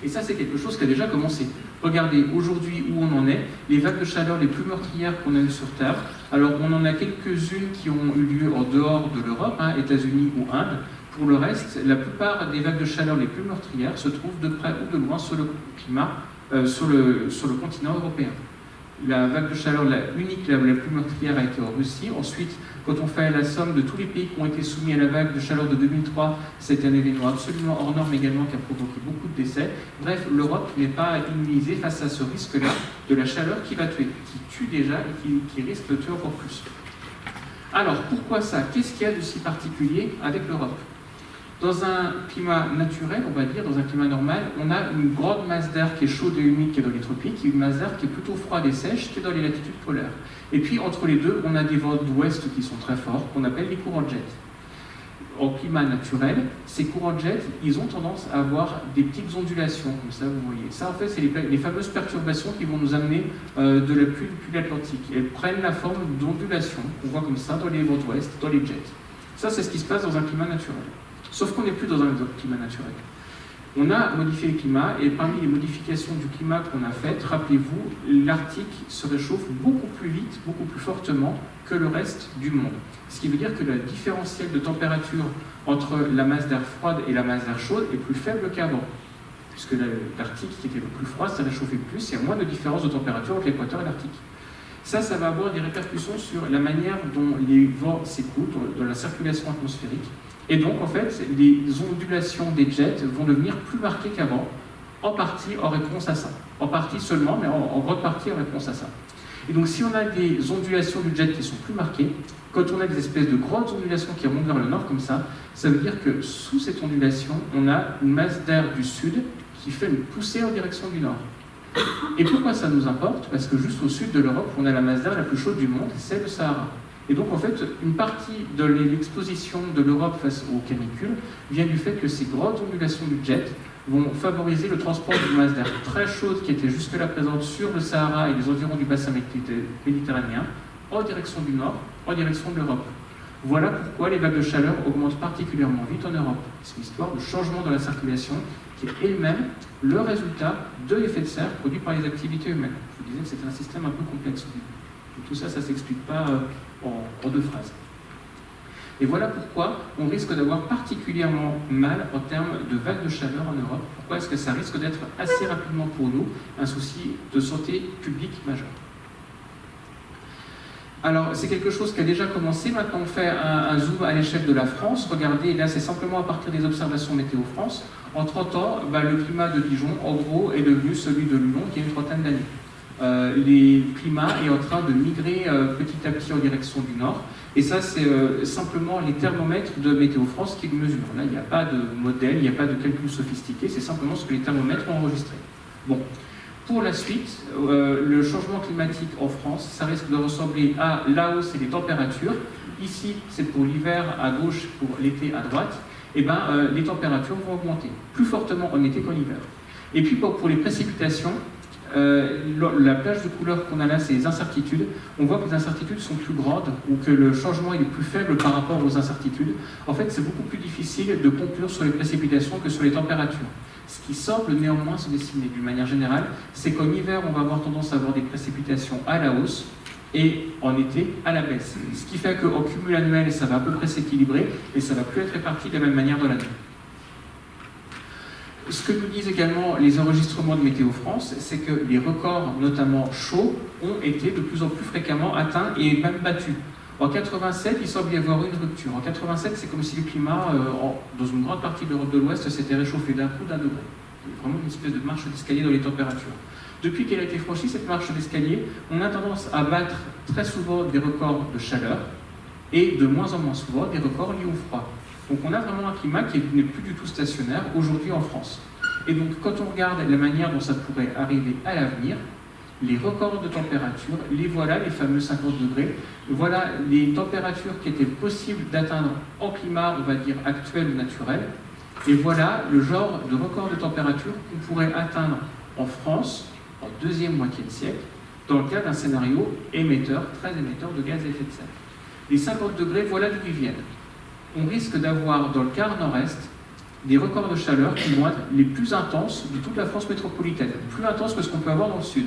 Et ça, c'est quelque chose qui a déjà commencé. Regardez aujourd'hui où on en est, les vagues de chaleur les plus meurtrières qu'on a eues sur Terre. Alors, on en a quelques-unes qui ont eu lieu en dehors de l'Europe, États-Unis ou Inde. Pour le reste, la plupart des vagues de chaleur les plus meurtrières se trouvent de près ou de loin sur le climat, sur le continent européen. La vague de chaleur unique, la plus meurtrière a été en Russie. Ensuite, quand on fait la somme de tous les pays qui ont été soumis à la vague de chaleur de 2003, c'était un événement absolument hors norme également qui a provoqué beaucoup de décès. Bref, l'Europe n'est pas immunisée face à ce risque-là de la chaleur qui va tuer, qui tue déjà et qui risque de tuer encore plus. Alors, pourquoi ça? Qu'est-ce qu'il y a de si particulier avec l'Europe? Dans un climat naturel, on va dire, dans un climat normal, on a une grande masse d'air qui est chaude et humide qui est dans les tropiques, et une masse d'air qui est plutôt froide et sèche qui est dans les latitudes polaires. Et puis entre les deux, on a des vents d'ouest qui sont très forts, qu'on appelle les courants de jet. en climat naturel, ces courants de jet, ils ont tendance à avoir des petites ondulations, comme ça, vous voyez. Ça, en fait, c'est les fameuses perturbations qui vont nous amener de la pluie depuis l'Atlantique. Elles prennent la forme d'ondulations, qu'on voit comme ça dans les vents d'ouest, dans les jets. Ça, c'est ce qui se passe dans un climat naturel. Sauf qu'on n'est plus dans un climat naturel. On a modifié le climat, et parmi les modifications du climat qu'on a faites, rappelez-vous, l'Arctique se réchauffe beaucoup plus vite, beaucoup plus fortement que le reste du monde. Ce qui veut dire que le différentiel de température entre la masse d'air froide et la masse d'air chaude est plus faible qu'avant. Puisque l'Arctique, qui était le plus froid, s'est réchauffé plus, il y a moins de différence de température entre l'équateur et l'Arctique. Ça va avoir des répercussions sur la manière dont les vents s'écoulent, dans la circulation atmosphérique. Et donc, en fait, les ondulations des jets vont devenir plus marquées qu'avant, en partie en réponse à ça. En partie seulement, mais en grande partie en réponse à ça. Et donc, si on a des ondulations du jet qui sont plus marquées, quand on a des espèces de grandes ondulations qui remontent vers le nord comme ça veut dire que sous cette ondulation, on a une masse d'air du sud qui fait une poussée en direction du nord. Et pourquoi ça nous importe? Parce que juste au sud de l'Europe, on a la masse d'air la plus chaude du monde, c'est le Sahara. Et donc, en fait, une partie de l'exposition de l'Europe face aux canicules vient du fait que ces grandes ondulations du jet vont favoriser le transport d'une masse d'air très chaude qui était jusque-là présente sur le Sahara et les environs du bassin méditerranéen en direction du nord, en direction de l'Europe. Voilà pourquoi les vagues de chaleur augmentent particulièrement vite en Europe. C'est l'histoire de changement dans la circulation qui est elle-même le résultat de l'effet de serre produit par les activités humaines. Je vous disais que c'était un système un peu complexe. Tout ça, ça ne s'explique pas en deux phrases. Et voilà pourquoi on risque d'avoir particulièrement mal en termes de vagues de chaleur en Europe. Pourquoi est-ce que ça risque d'être assez rapidement pour nous un souci de santé publique majeur? Alors, c'est quelque chose qui a déjà commencé. Maintenant, on fait un zoom à l'échelle de la France. Regardez, là, c'est simplement à partir des observations Météo France. En 30 ans, le climat de Dijon, en gros, est devenu celui de Lyon, qui a une trentaine d'années. Le climat est en train de migrer petit à petit en direction du nord. Et ça, c'est simplement les thermomètres de Météo France qui le mesurent. Là, il n'y a pas de modèle, il n'y a pas de calcul sophistiqué, c'est simplement ce que les thermomètres ont enregistré. Bon. Pour la suite, le changement climatique en France, ça risque de ressembler à la hausse et les températures. Ici, c'est pour l'hiver à gauche, pour l'été à droite. Et les températures vont augmenter plus fortement en été qu'en hiver. Et puis pour les précipitations, la plage de couleurs qu'on a là, c'est les incertitudes. On voit que les incertitudes sont plus grandes ou que le changement est plus faible par rapport aux incertitudes. En fait, c'est beaucoup plus difficile de conclure sur les précipitations que sur les températures. Ce qui semble néanmoins se dessiner d'une manière générale, c'est qu'en hiver, on va avoir tendance à avoir des précipitations à la hausse et en été à la baisse. Ce qui fait qu'en cumul annuel, ça va à peu près s'équilibrer et ça ne va plus être réparti de la même manière dans l'année. Ce que nous disent également les enregistrements de Météo France, c'est que les records, notamment chauds, ont été de plus en plus fréquemment atteints et même battus. En 87, il semble y avoir une rupture. En 87, c'est comme si le climat, dans une grande partie de l'Europe de l'Ouest, s'était réchauffé d'un coup d'1 degré. Il y a vraiment une espèce de marche d'escalier dans les températures. Depuis qu'elle a été franchie, cette marche d'escalier, on a tendance à battre très souvent des records de chaleur et de moins en moins souvent des records liés au froid. Donc on a vraiment un climat qui n'est plus du tout stationnaire aujourd'hui en France. Et donc quand on regarde la manière dont ça pourrait arriver à l'avenir, les records de température, les voilà, les fameux 50 degrés, voilà les températures qui étaient possibles d'atteindre en climat, on va dire, actuel ou naturel, et voilà le genre de record de température qu'on pourrait atteindre en France en deuxième moitié de siècle, dans le cas d'un scénario émetteur, très émetteur de gaz à effet de serre. Les 50 degrés, voilà d'où ils viennent. On risque d'avoir dans le quart nord-est des records de chaleur qui vont être les plus intenses de toute la France métropolitaine, plus intenses que ce qu'on peut avoir dans le sud,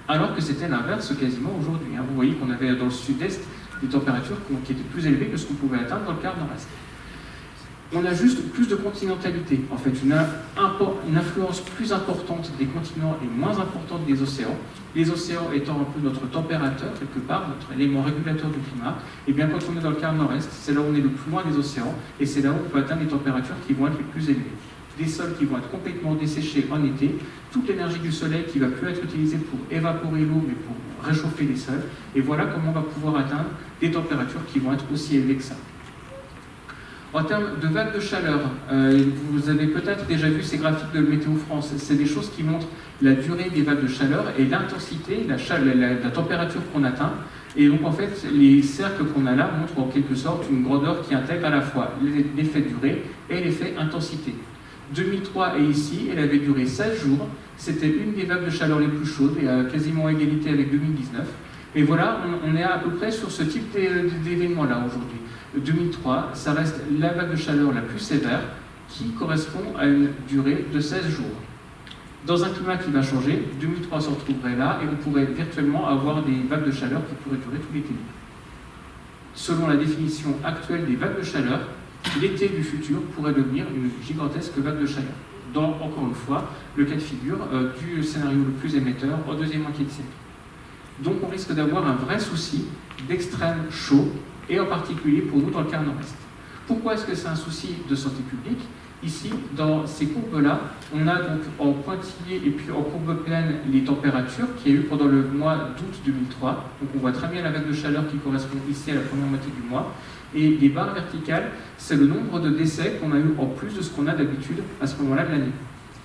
alors que c'était l'inverse quasiment aujourd'hui. Vous voyez qu'on avait dans le sud-est des températures qui étaient plus élevées que ce qu'on pouvait atteindre dans le quart nord-est. On a juste plus de continentalité, en fait, une influence plus importante des continents et moins importante des océans. Les océans étant un peu notre températeur, quelque part, notre élément régulateur du climat, et bien quand on est dans le quart nord-est, c'est là où on est le plus loin des océans, et c'est là où on peut atteindre des températures qui vont être les plus élevées. Des sols qui vont être complètement desséchés en été, toute l'énergie du soleil qui ne va plus être utilisée pour évaporer l'eau, mais pour réchauffer les sols, et voilà comment on va pouvoir atteindre des températures qui vont être aussi élevées que ça. En termes de vagues de chaleur, vous avez peut-être déjà vu ces graphiques de Météo France. C'est des choses qui montrent la durée des vagues de chaleur et l'intensité, la température qu'on atteint Et donc en fait, les cercles qu'on a là montrent en quelque sorte une grandeur qui intègre à la fois l'effet durée et l'effet intensité. 2003 est ici, elle avait duré 16 jours, c'était une des vagues de chaleur les plus chaudes, et quasiment à égalité avec 2019. Et voilà, on est à peu près sur ce type d'événement-là aujourd'hui. 2003, ça reste la vague de chaleur la plus sévère, qui correspond à une durée de 16 jours. Dans un climat qui va changer, 2003 se retrouverait là, et on pourrait virtuellement avoir des vagues de chaleur qui pourraient durer tout l'été. Selon la définition actuelle des vagues de chaleur, l'été du futur pourrait devenir une gigantesque vague de chaleur. Dans, encore une fois, le cas de figure du scénario le plus émetteur en deuxième moitié de siècle. Donc on risque d'avoir un vrai souci d'extrême chaud, et en particulier pour nous dans le quart nord-est. Pourquoi est-ce que c'est un souci de santé publique? Ici, dans ces courbes-là, on a donc en pointillé et puis en courbe pleine les températures qu'il y a eu pendant le mois d'août 2003. Donc on voit très bien la vague de chaleur qui correspond ici à la première moitié du mois. Et les barres verticales, c'est le nombre de décès qu'on a eu en plus de ce qu'on a d'habitude à ce moment-là de l'année.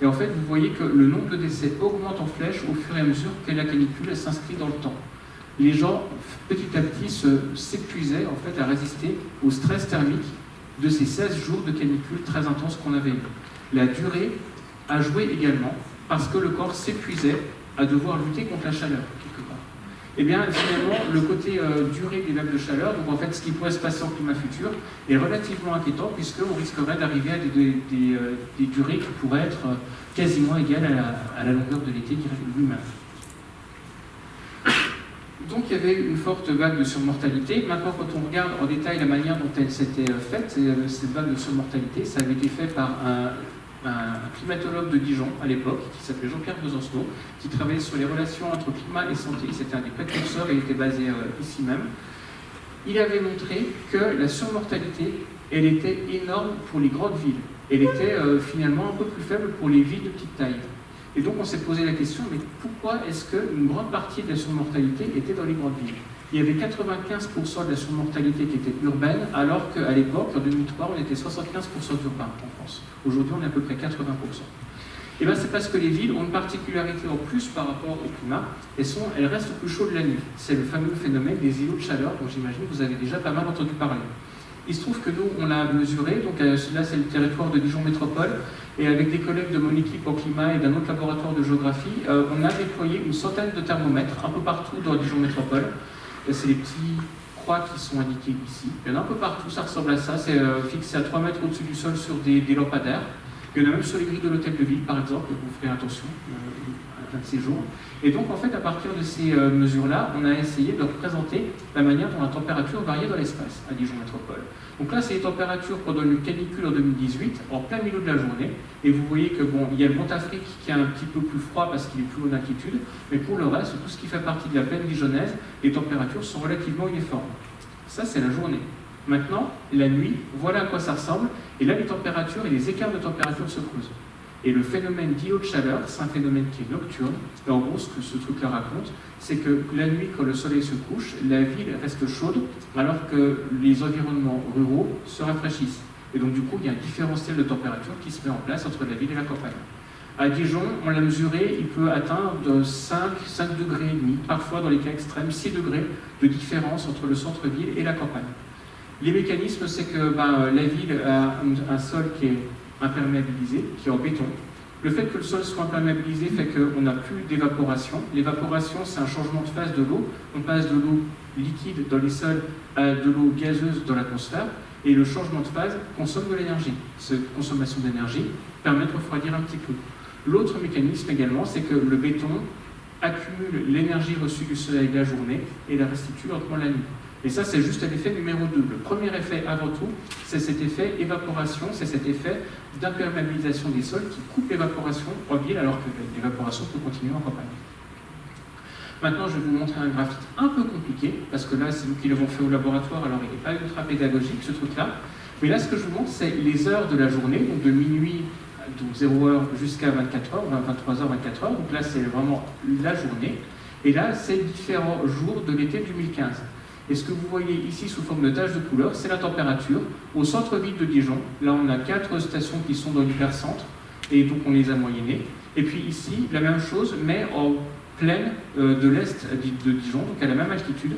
Et en fait, vous voyez que le nombre de décès augmente en flèche au fur et à mesure que la canicule s'inscrit dans le temps. Les gens, petit à petit, s'épuisaient en fait, à résister au stress thermique de ces 16 jours de canicule très intense qu'on avait eu. La durée a joué également parce que le corps s'épuisait à devoir lutter contre la chaleur, quelque part. Et bien, finalement, le côté durée des vagues de chaleur, donc en fait, ce qui pourrait se passer en climat futur, est relativement inquiétant puisqu'on risquerait d'arriver à des durées qui pourraient être quasiment égales à la longueur de l'été lui-même. Donc il y avait une forte vague de surmortalité. Maintenant, quand on regarde en détail la manière dont elle s'était faite, cette vague de surmortalité, ça avait été fait par un climatologue de Dijon à l'époque, qui s'appelait Jean-Pierre Besancenot, qui travaillait sur les relations entre climat et santé. C'était un des précurseurs et il était basé ici même. Il avait montré que la surmortalité, elle était énorme pour les grandes villes. Elle était finalement un peu plus faible pour les villes de petite taille. Et donc on s'est posé la question, mais pourquoi est-ce qu'une grande partie de la surmortalité était dans les grandes villes? Il y avait 95% de la surmortalité qui était urbaine, alors qu'à l'époque, en 2003, on était 75% d'urbain en France. Aujourd'hui, on est à peu près 80%. Et bien c'est parce que les villes ont une particularité en plus par rapport au climat, elles restent plus chaudes la nuit. C'est le fameux phénomène des îlots de chaleur, dont j'imagine que vous avez déjà pas mal entendu parler. Il se trouve que nous, on l'a mesuré, donc là c'est le territoire de Dijon Métropole, et avec des collègues de mon équipe en climat et d'un autre laboratoire de géographie, on a déployé une centaine de thermomètres un peu partout dans Dijon Métropole. C'est les petits croix qui sont indiqués ici. Il y en a un peu partout, ça ressemble à ça, c'est fixé à 3 mètres au-dessus du sol sur des lampadaires. Il y en a même sur les grilles de l'hôtel de ville, par exemple, vous ferez attention un de ces jours. Et donc, en fait, à partir de ces mesures-là, on a essayé de représenter la manière dont la température variait dans l'espace à Dijon Métropole. Donc là, c'est les températures pendant une canicule en 2018, en plein milieu de la journée. Et vous voyez que, bon, il y a le Mont-Afrique qui est un petit peu plus froid parce qu'il est plus haut d'altitude, mais pour le reste, tout ce qui fait partie de la plaine dijonnaise, les températures sont relativement uniformes. Ça, c'est la journée. Maintenant, la nuit, voilà à quoi ça ressemble. Et là, les températures et les écarts de température se creusent. Et le phénomène d'îlot de chaleur, c'est un phénomène qui est nocturne. Et en gros, ce que ce truc-là raconte, c'est que la nuit, quand le soleil se couche, la ville reste chaude, alors que les environnements ruraux se rafraîchissent. Et donc, du coup, il y a un différentiel de température qui se met en place entre la ville et la campagne. À Dijon, on l'a mesuré, il peut atteindre de 5 degrés et demi, parfois dans les cas extrêmes, 6 degrés de différence entre le centre-ville et la campagne. Les mécanismes, c'est que la ville a un sol qui est imperméabilisé, qui est en béton. Le fait que le sol soit imperméabilisé fait qu'on n'a plus d'évaporation. L'évaporation, c'est un changement de phase de l'eau. On passe de l'eau liquide dans les sols à de l'eau gazeuse dans l'atmosphère. Et le changement de phase consomme de l'énergie. Cette consommation d'énergie permet de refroidir un petit peu. L'autre mécanisme également, c'est que le béton accumule l'énergie reçue du soleil la journée et la restitue lentement la nuit. Et ça, c'est juste l'effet numéro 2. Le premier effet, avant tout, c'est cet effet évaporation, c'est cet effet d'imperméabilisation des sols qui coupe l'évaporation en ville, alors que l'évaporation peut continuer en campagne. Maintenant, je vais vous montrer un graphique un peu compliqué, parce que là, c'est nous qui l'avons fait au laboratoire, alors il n'est pas ultra pédagogique, ce truc-là. Mais là, ce que je vous montre, c'est les heures de la journée, donc de minuit, donc 0h jusqu'à 24h, 23h, 24h. Donc là, c'est vraiment la journée. Et là, c'est différents jours de l'été 2015. Et ce que vous voyez ici sous forme de taches de couleur, c'est la température. Au centre-ville de Dijon, là on a 4 stations qui sont dans l'hypercentre, et donc on les a moyennées. Et puis ici, la même chose, mais en plaine de l'est de Dijon, donc à la même altitude.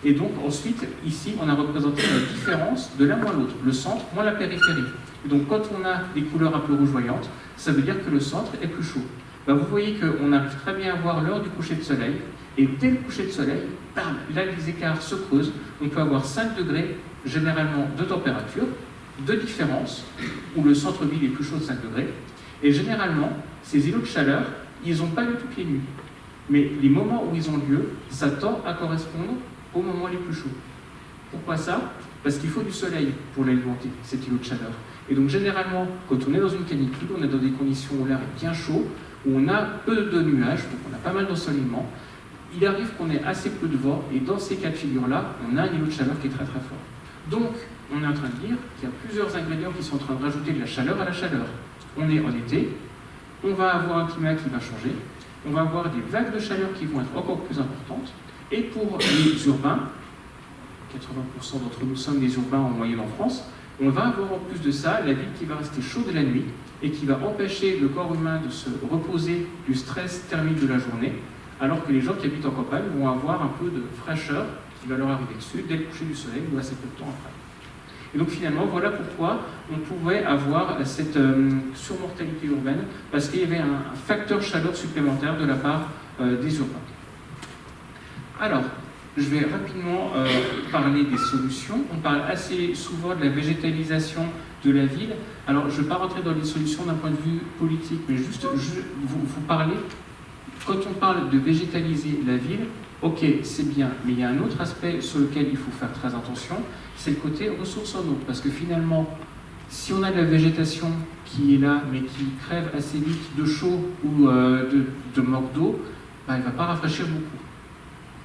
Et donc ensuite, ici, on a représenté la différence de l'un moins l'autre, le centre moins la périphérie. Et donc quand on a des couleurs un peu rougeoyantes, ça veut dire que le centre est plus chaud. Vous voyez qu'on arrive très bien à voir l'heure du coucher de soleil, et dès le coucher de soleil, bam, là les écarts se creusent, on peut avoir 5 degrés généralement de température, de différence, où le centre-ville est plus chaud de 5 degrés, et généralement, ces îlots de chaleur, ils n'ont pas lieu toutes les nuits. Mais les moments où ils ont lieu, ça tend à correspondre aux moments les plus chauds. Pourquoi ça? Parce qu'il faut du soleil pour l'alimenter, cet îlot de chaleur. Et donc généralement, quand on est dans une canicule, on est dans des conditions où l'air est bien chaud, où on a peu de nuages, donc on a pas mal d'ensoleillement. Il arrive qu'on ait assez peu de vent, et dans ces cas de figure-là, on a un îlot de chaleur qui est très très fort. Donc, on est en train de dire qu'il y a plusieurs ingrédients qui sont en train de rajouter de la chaleur à la chaleur. On est en été, on va avoir un climat qui va changer, on va avoir des vagues de chaleur qui vont être encore plus importantes, et pour les urbains, 80% d'entre nous sommes des urbains en moyenne en France, on va avoir en plus de ça la ville qui va rester chaude la nuit et qui va empêcher le corps humain de se reposer du stress thermique de la journée, alors que les gens qui habitent en campagne vont avoir un peu de fraîcheur qui va leur arriver dessus dès le coucher du soleil ou assez peu de temps après. Et donc finalement, voilà pourquoi on pouvait avoir cette surmortalité urbaine, parce qu'il y avait un facteur chaleur supplémentaire de la part des urbains. Alors, je vais rapidement parler des solutions. On parle assez souvent de la végétalisation de la ville. Alors, je ne vais pas rentrer dans les solutions d'un point de vue politique, mais juste vous parler. Quand on parle de végétaliser la ville, ok, c'est bien, mais il y a un autre aspect sur lequel il faut faire très attention, c'est le côté ressources en eau. Parce que finalement, si on a de la végétation qui est là, mais qui crève assez vite de chaud ou de manque d'eau, elle ne va pas rafraîchir beaucoup.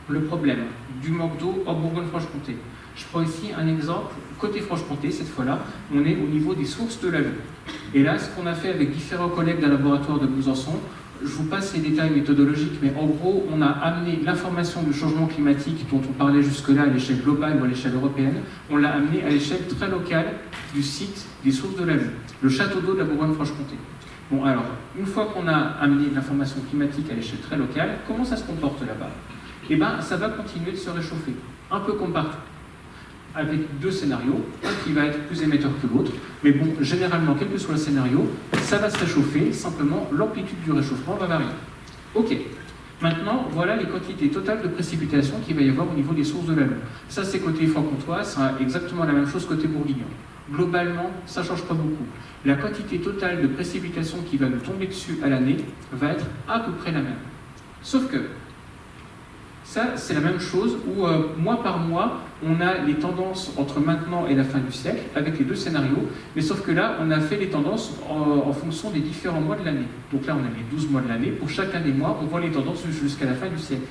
Le problème du manque d'eau en Bourgogne-Franche-Comté. Je prends ici un exemple, côté Franche-Comté, cette fois-là, on est au niveau des sources de la Lou. Et là, ce qu'on a fait avec différents collègues d'un laboratoire de Besançon, je vous passe les détails méthodologiques, mais en gros, on a amené l'information du changement climatique dont on parlait jusque-là à l'échelle globale ou à l'échelle européenne, on l'a amené à l'échelle très locale du site des sources de la Lou, le château d'eau de la Bourgogne-Franche-Comté. Bon, alors, une fois qu'on a amené l'information climatique à l'échelle très locale, comment ça se comporte là-bas? Eh bien, ça va continuer de se réchauffer, un peu comme partout, avec deux scénarios, un qui va être plus émetteur que l'autre, mais bon, généralement, quel que soit le scénario, ça va se réchauffer, simplement l'amplitude du réchauffement va varier. Ok, maintenant, voilà les quantités totales de précipitations qu'il va y avoir au niveau des sources de la Lou. Ça, c'est côté franc-comtois, c'est exactement la même chose côté bourguignon. Globalement, ça ne change pas beaucoup. La quantité totale de précipitations qui va nous tomber dessus à l'année va être à peu près la même. Sauf que, ça, c'est la même chose où, mois par mois, on a les tendances entre maintenant et la fin du siècle, avec les deux scénarios, mais sauf que là, on a fait les tendances en fonction des différents mois de l'année. Donc là, on a les 12 mois de l'année. Pour chacun des mois, on voit les tendances jusqu'à la fin du siècle.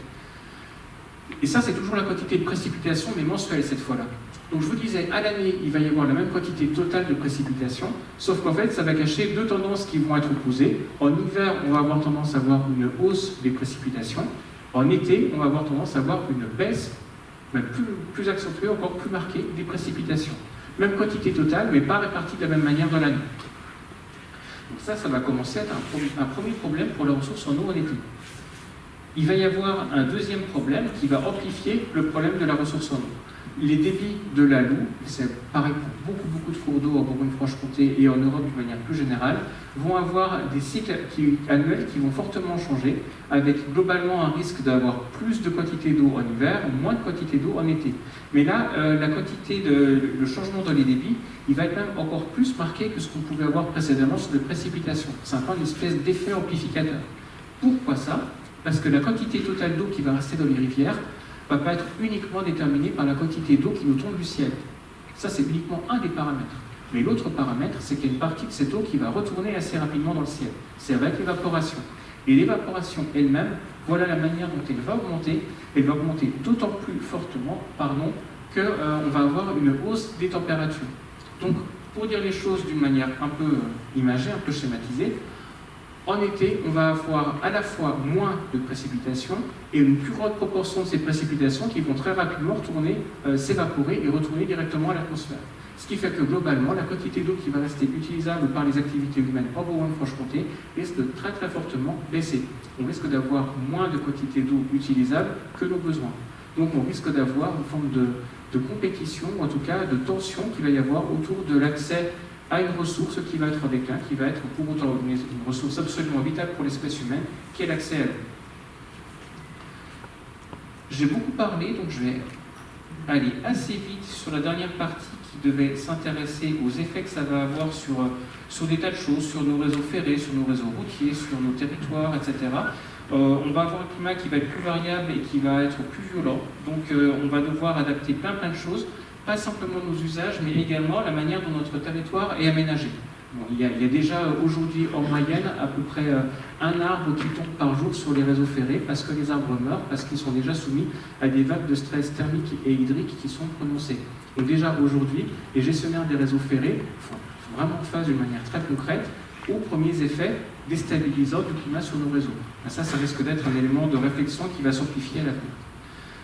Et ça, c'est toujours la quantité de précipitation, mais mensuelle cette fois-là. Donc je vous disais, à l'année, il va y avoir la même quantité totale de précipitations, sauf qu'en fait, ça va cacher deux tendances qui vont être opposées. En hiver, on va avoir tendance à avoir une hausse des précipitations. En été, on va avoir tendance à avoir une baisse, même plus accentuée, encore plus marquée, des précipitations. Même quantité totale, mais pas répartie de la même manière dans l'année. Donc ça va commencer à être un premier problème pour les ressources en eau en été. Il va y avoir un deuxième problème qui va amplifier le problème de la ressource en eau. Les débits de la Lou, c'est pareil pour beaucoup de cours d'eau en Bourgogne-Franche-Comté et en Europe de manière plus générale, vont avoir des cycles annuels qui vont fortement changer, avec globalement un risque d'avoir plus de quantité d'eau en hiver, moins de quantité d'eau en été. Mais là, le changement dans les débits, il va être même encore plus marqué que ce qu'on pouvait avoir précédemment sur les précipitations. C'est un peu une espèce d'effet amplificateur. Pourquoi ça? Parce que la quantité totale d'eau qui va rester dans les rivières ne va pas être uniquement déterminée par la quantité d'eau qui nous tombe du ciel. Ça, c'est uniquement un des paramètres. Mais l'autre paramètre, c'est qu'il y a une partie de cette eau qui va retourner assez rapidement dans le ciel. C'est avec l'évaporation. Et l'évaporation elle-même, voilà la manière dont elle va augmenter. Elle va augmenter d'autant plus fortement, qu'on va avoir une hausse des températures. Donc, pour dire les choses d'une manière un peu imagée, un peu schématisée, en été, on va avoir à la fois moins de précipitations et une plus grande proportion de ces précipitations qui vont très rapidement s'évaporer et retourner directement à l'atmosphère. Ce qui fait que globalement, la quantité d'eau qui va rester utilisable par les activités humaines en Bourgogne-Franche-Comté risque de très très fortement baisser. On risque d'avoir moins de quantité d'eau utilisable que nos besoins. Donc on risque d'avoir une forme de compétition, ou en tout cas de tension qu'il va y avoir autour de l'accès à une ressource qui va être en déclin, qui va être pour autant une ressource absolument vitale pour l'espèce humaine, qui est l'accès à l'eau. J'ai beaucoup parlé, donc je vais aller assez vite sur la dernière partie qui devait s'intéresser aux effets que ça va avoir sur des tas de choses, sur nos réseaux ferrés, sur nos réseaux routiers, sur nos territoires, etc. On va avoir un climat qui va être plus variable et qui va être plus violent. Donc on va devoir adapter plein de choses, pas simplement nos usages, mais également la manière dont notre territoire est aménagé. Bon, il y a déjà aujourd'hui en moyenne à peu près un arbre qui tombe par jour sur les réseaux ferrés parce que les arbres meurent, parce qu'ils sont déjà soumis à des vagues de stress thermique et hydrique qui sont prononcées. Donc déjà aujourd'hui, les gestionnaires des réseaux ferrés font vraiment face d'une manière très concrète aux premiers effets déstabilisants du climat sur nos réseaux. Ça risque d'être un élément de réflexion qui va s'amplifier à l'avenir.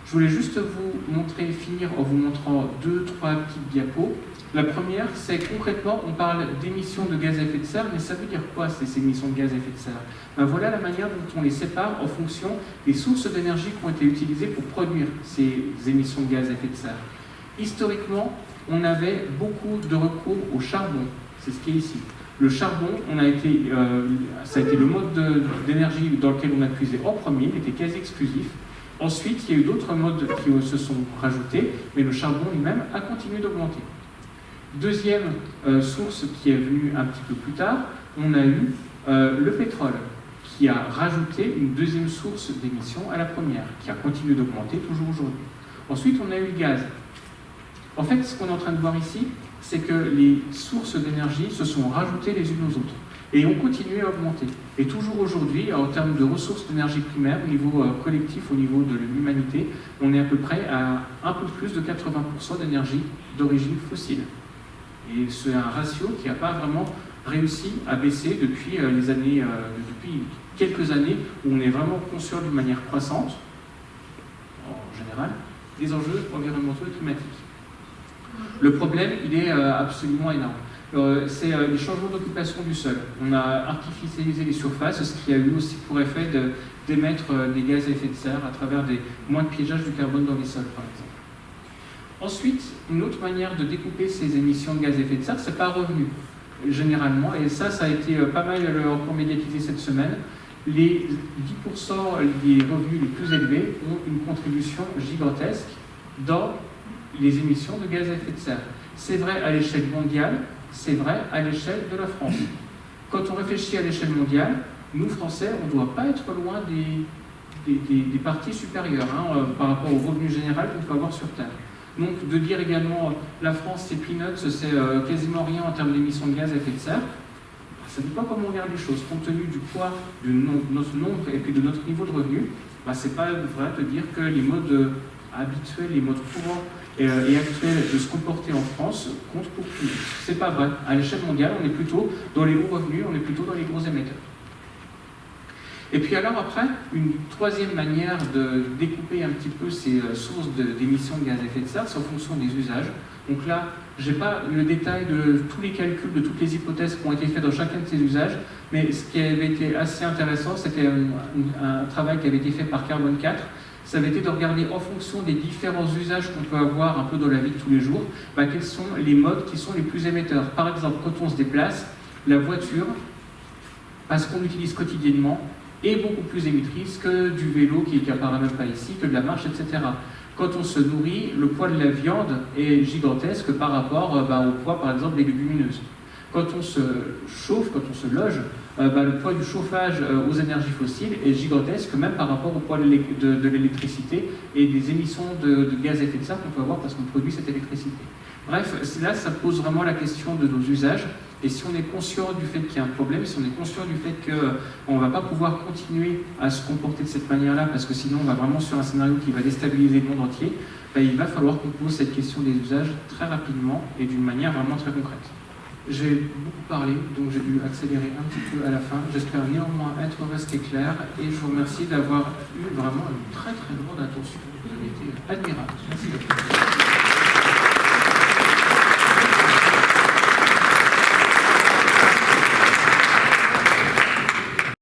Je voulais juste vous montrer, finir en vous montrant 2-3 petites diapos. La première, c'est concrètement, on parle d'émissions de gaz à effet de serre, mais ça veut dire quoi ces émissions de gaz à effet de serre? Voilà la manière dont on les sépare en fonction des sources d'énergie qui ont été utilisées pour produire ces émissions de gaz à effet de serre. Historiquement, on avait beaucoup de recours au charbon, c'est ce qui est ici. Le charbon, ça a été le mode d'énergie dans lequel on a puisé en premier, il était quasi exclusif. Ensuite, il y a eu d'autres modes qui se sont rajoutés, mais le charbon lui-même a continué d'augmenter. Deuxième source qui est venue un petit peu plus tard, on a eu le pétrole, qui a rajouté une deuxième source d'émission à la première, qui a continué d'augmenter toujours aujourd'hui. Ensuite, on a eu le gaz. En fait, ce qu'on est en train de voir ici, c'est que les sources d'énergie se sont rajoutées les unes aux autres et ont continué à augmenter. Et toujours aujourd'hui, en termes de ressources d'énergie primaire, au niveau collectif, au niveau de l'humanité, on est à peu près à un peu plus de 80% d'énergie d'origine fossile. Et c'est un ratio qui n'a pas vraiment réussi à baisser depuis depuis quelques années, où on est vraiment conscient d'une manière croissante, en général, des enjeux environnementaux et climatiques. Le problème, il est absolument énorme. C'est les changements d'occupation du sol. On a artificialisé les surfaces, ce qui a eu aussi pour effet d'émettre des gaz à effet de serre à travers moins de piégeage du carbone dans les sols, par exemple. Ensuite, une autre manière de découper ces émissions de gaz à effet de serre, c'est par revenu, généralement, et ça a été pas mal encore médiatisé cette semaine. Les 10% des revenus les plus élevés ont une contribution gigantesque dans les émissions de gaz à effet de serre. C'est vrai à l'échelle mondiale, c'est vrai à l'échelle de la France. Quand on réfléchit à l'échelle mondiale, nous, Français, on ne doit pas être loin des parties supérieures par rapport au revenu général qu'on peut avoir sur Terre. Donc, de dire également la France, c'est peanuts, c'est quasiment rien en termes d'émissions de gaz à effet de serre, ça ne dit pas comment on regarde les choses. Compte tenu du poids de notre nombre et puis de notre niveau de revenu, c'est pas vrai de dire que les modes habituels, les modes courants et actuels de se comporter en France comptent pour plus. C'est pas vrai. À l'échelle mondiale, on est plutôt dans les hauts revenus, on est plutôt dans les gros émetteurs. Et puis alors après, une troisième manière de découper un petit peu ces sources d'émissions de gaz à effet de serre, c'est en fonction des usages. Donc là, je n'ai pas le détail de tous les calculs, de toutes les hypothèses qui ont été faites dans chacun de ces usages, mais ce qui avait été assez intéressant, c'était un travail qui avait été fait par Carbone 4. Ça avait été de regarder en fonction des différents usages qu'on peut avoir un peu dans la vie de tous les jours, quels sont les modes qui sont les plus émetteurs. Par exemple, quand on se déplace, la voiture, parce qu'on l'utilise quotidiennement, est beaucoup plus émettrice que du vélo qui n'apparaît même pas ici, que de la marche, etc. Quand on se nourrit, le poids de la viande est gigantesque par rapport au poids, par exemple, des légumineuses. Quand on se chauffe, quand on se loge, le poids du chauffage aux énergies fossiles est gigantesque, même par rapport au poids de l'électricité et des émissions de gaz à effet de serre qu'on peut avoir parce qu'on produit cette électricité. Bref, là, ça pose vraiment la question de nos usages. Et si on est conscient du fait qu'il y a un problème, si on est conscient du fait qu'on ne va pas pouvoir continuer à se comporter de cette manière-là, parce que sinon on va vraiment sur un scénario qui va déstabiliser le monde entier, il va falloir qu'on pose cette question des usages très rapidement et d'une manière vraiment très concrète. J'ai beaucoup parlé, donc j'ai dû accélérer un petit peu à la fin. J'espère néanmoins être resté clair et je vous remercie d'avoir eu vraiment une très très grande attention. Vous avez été admirable. Merci beaucoup.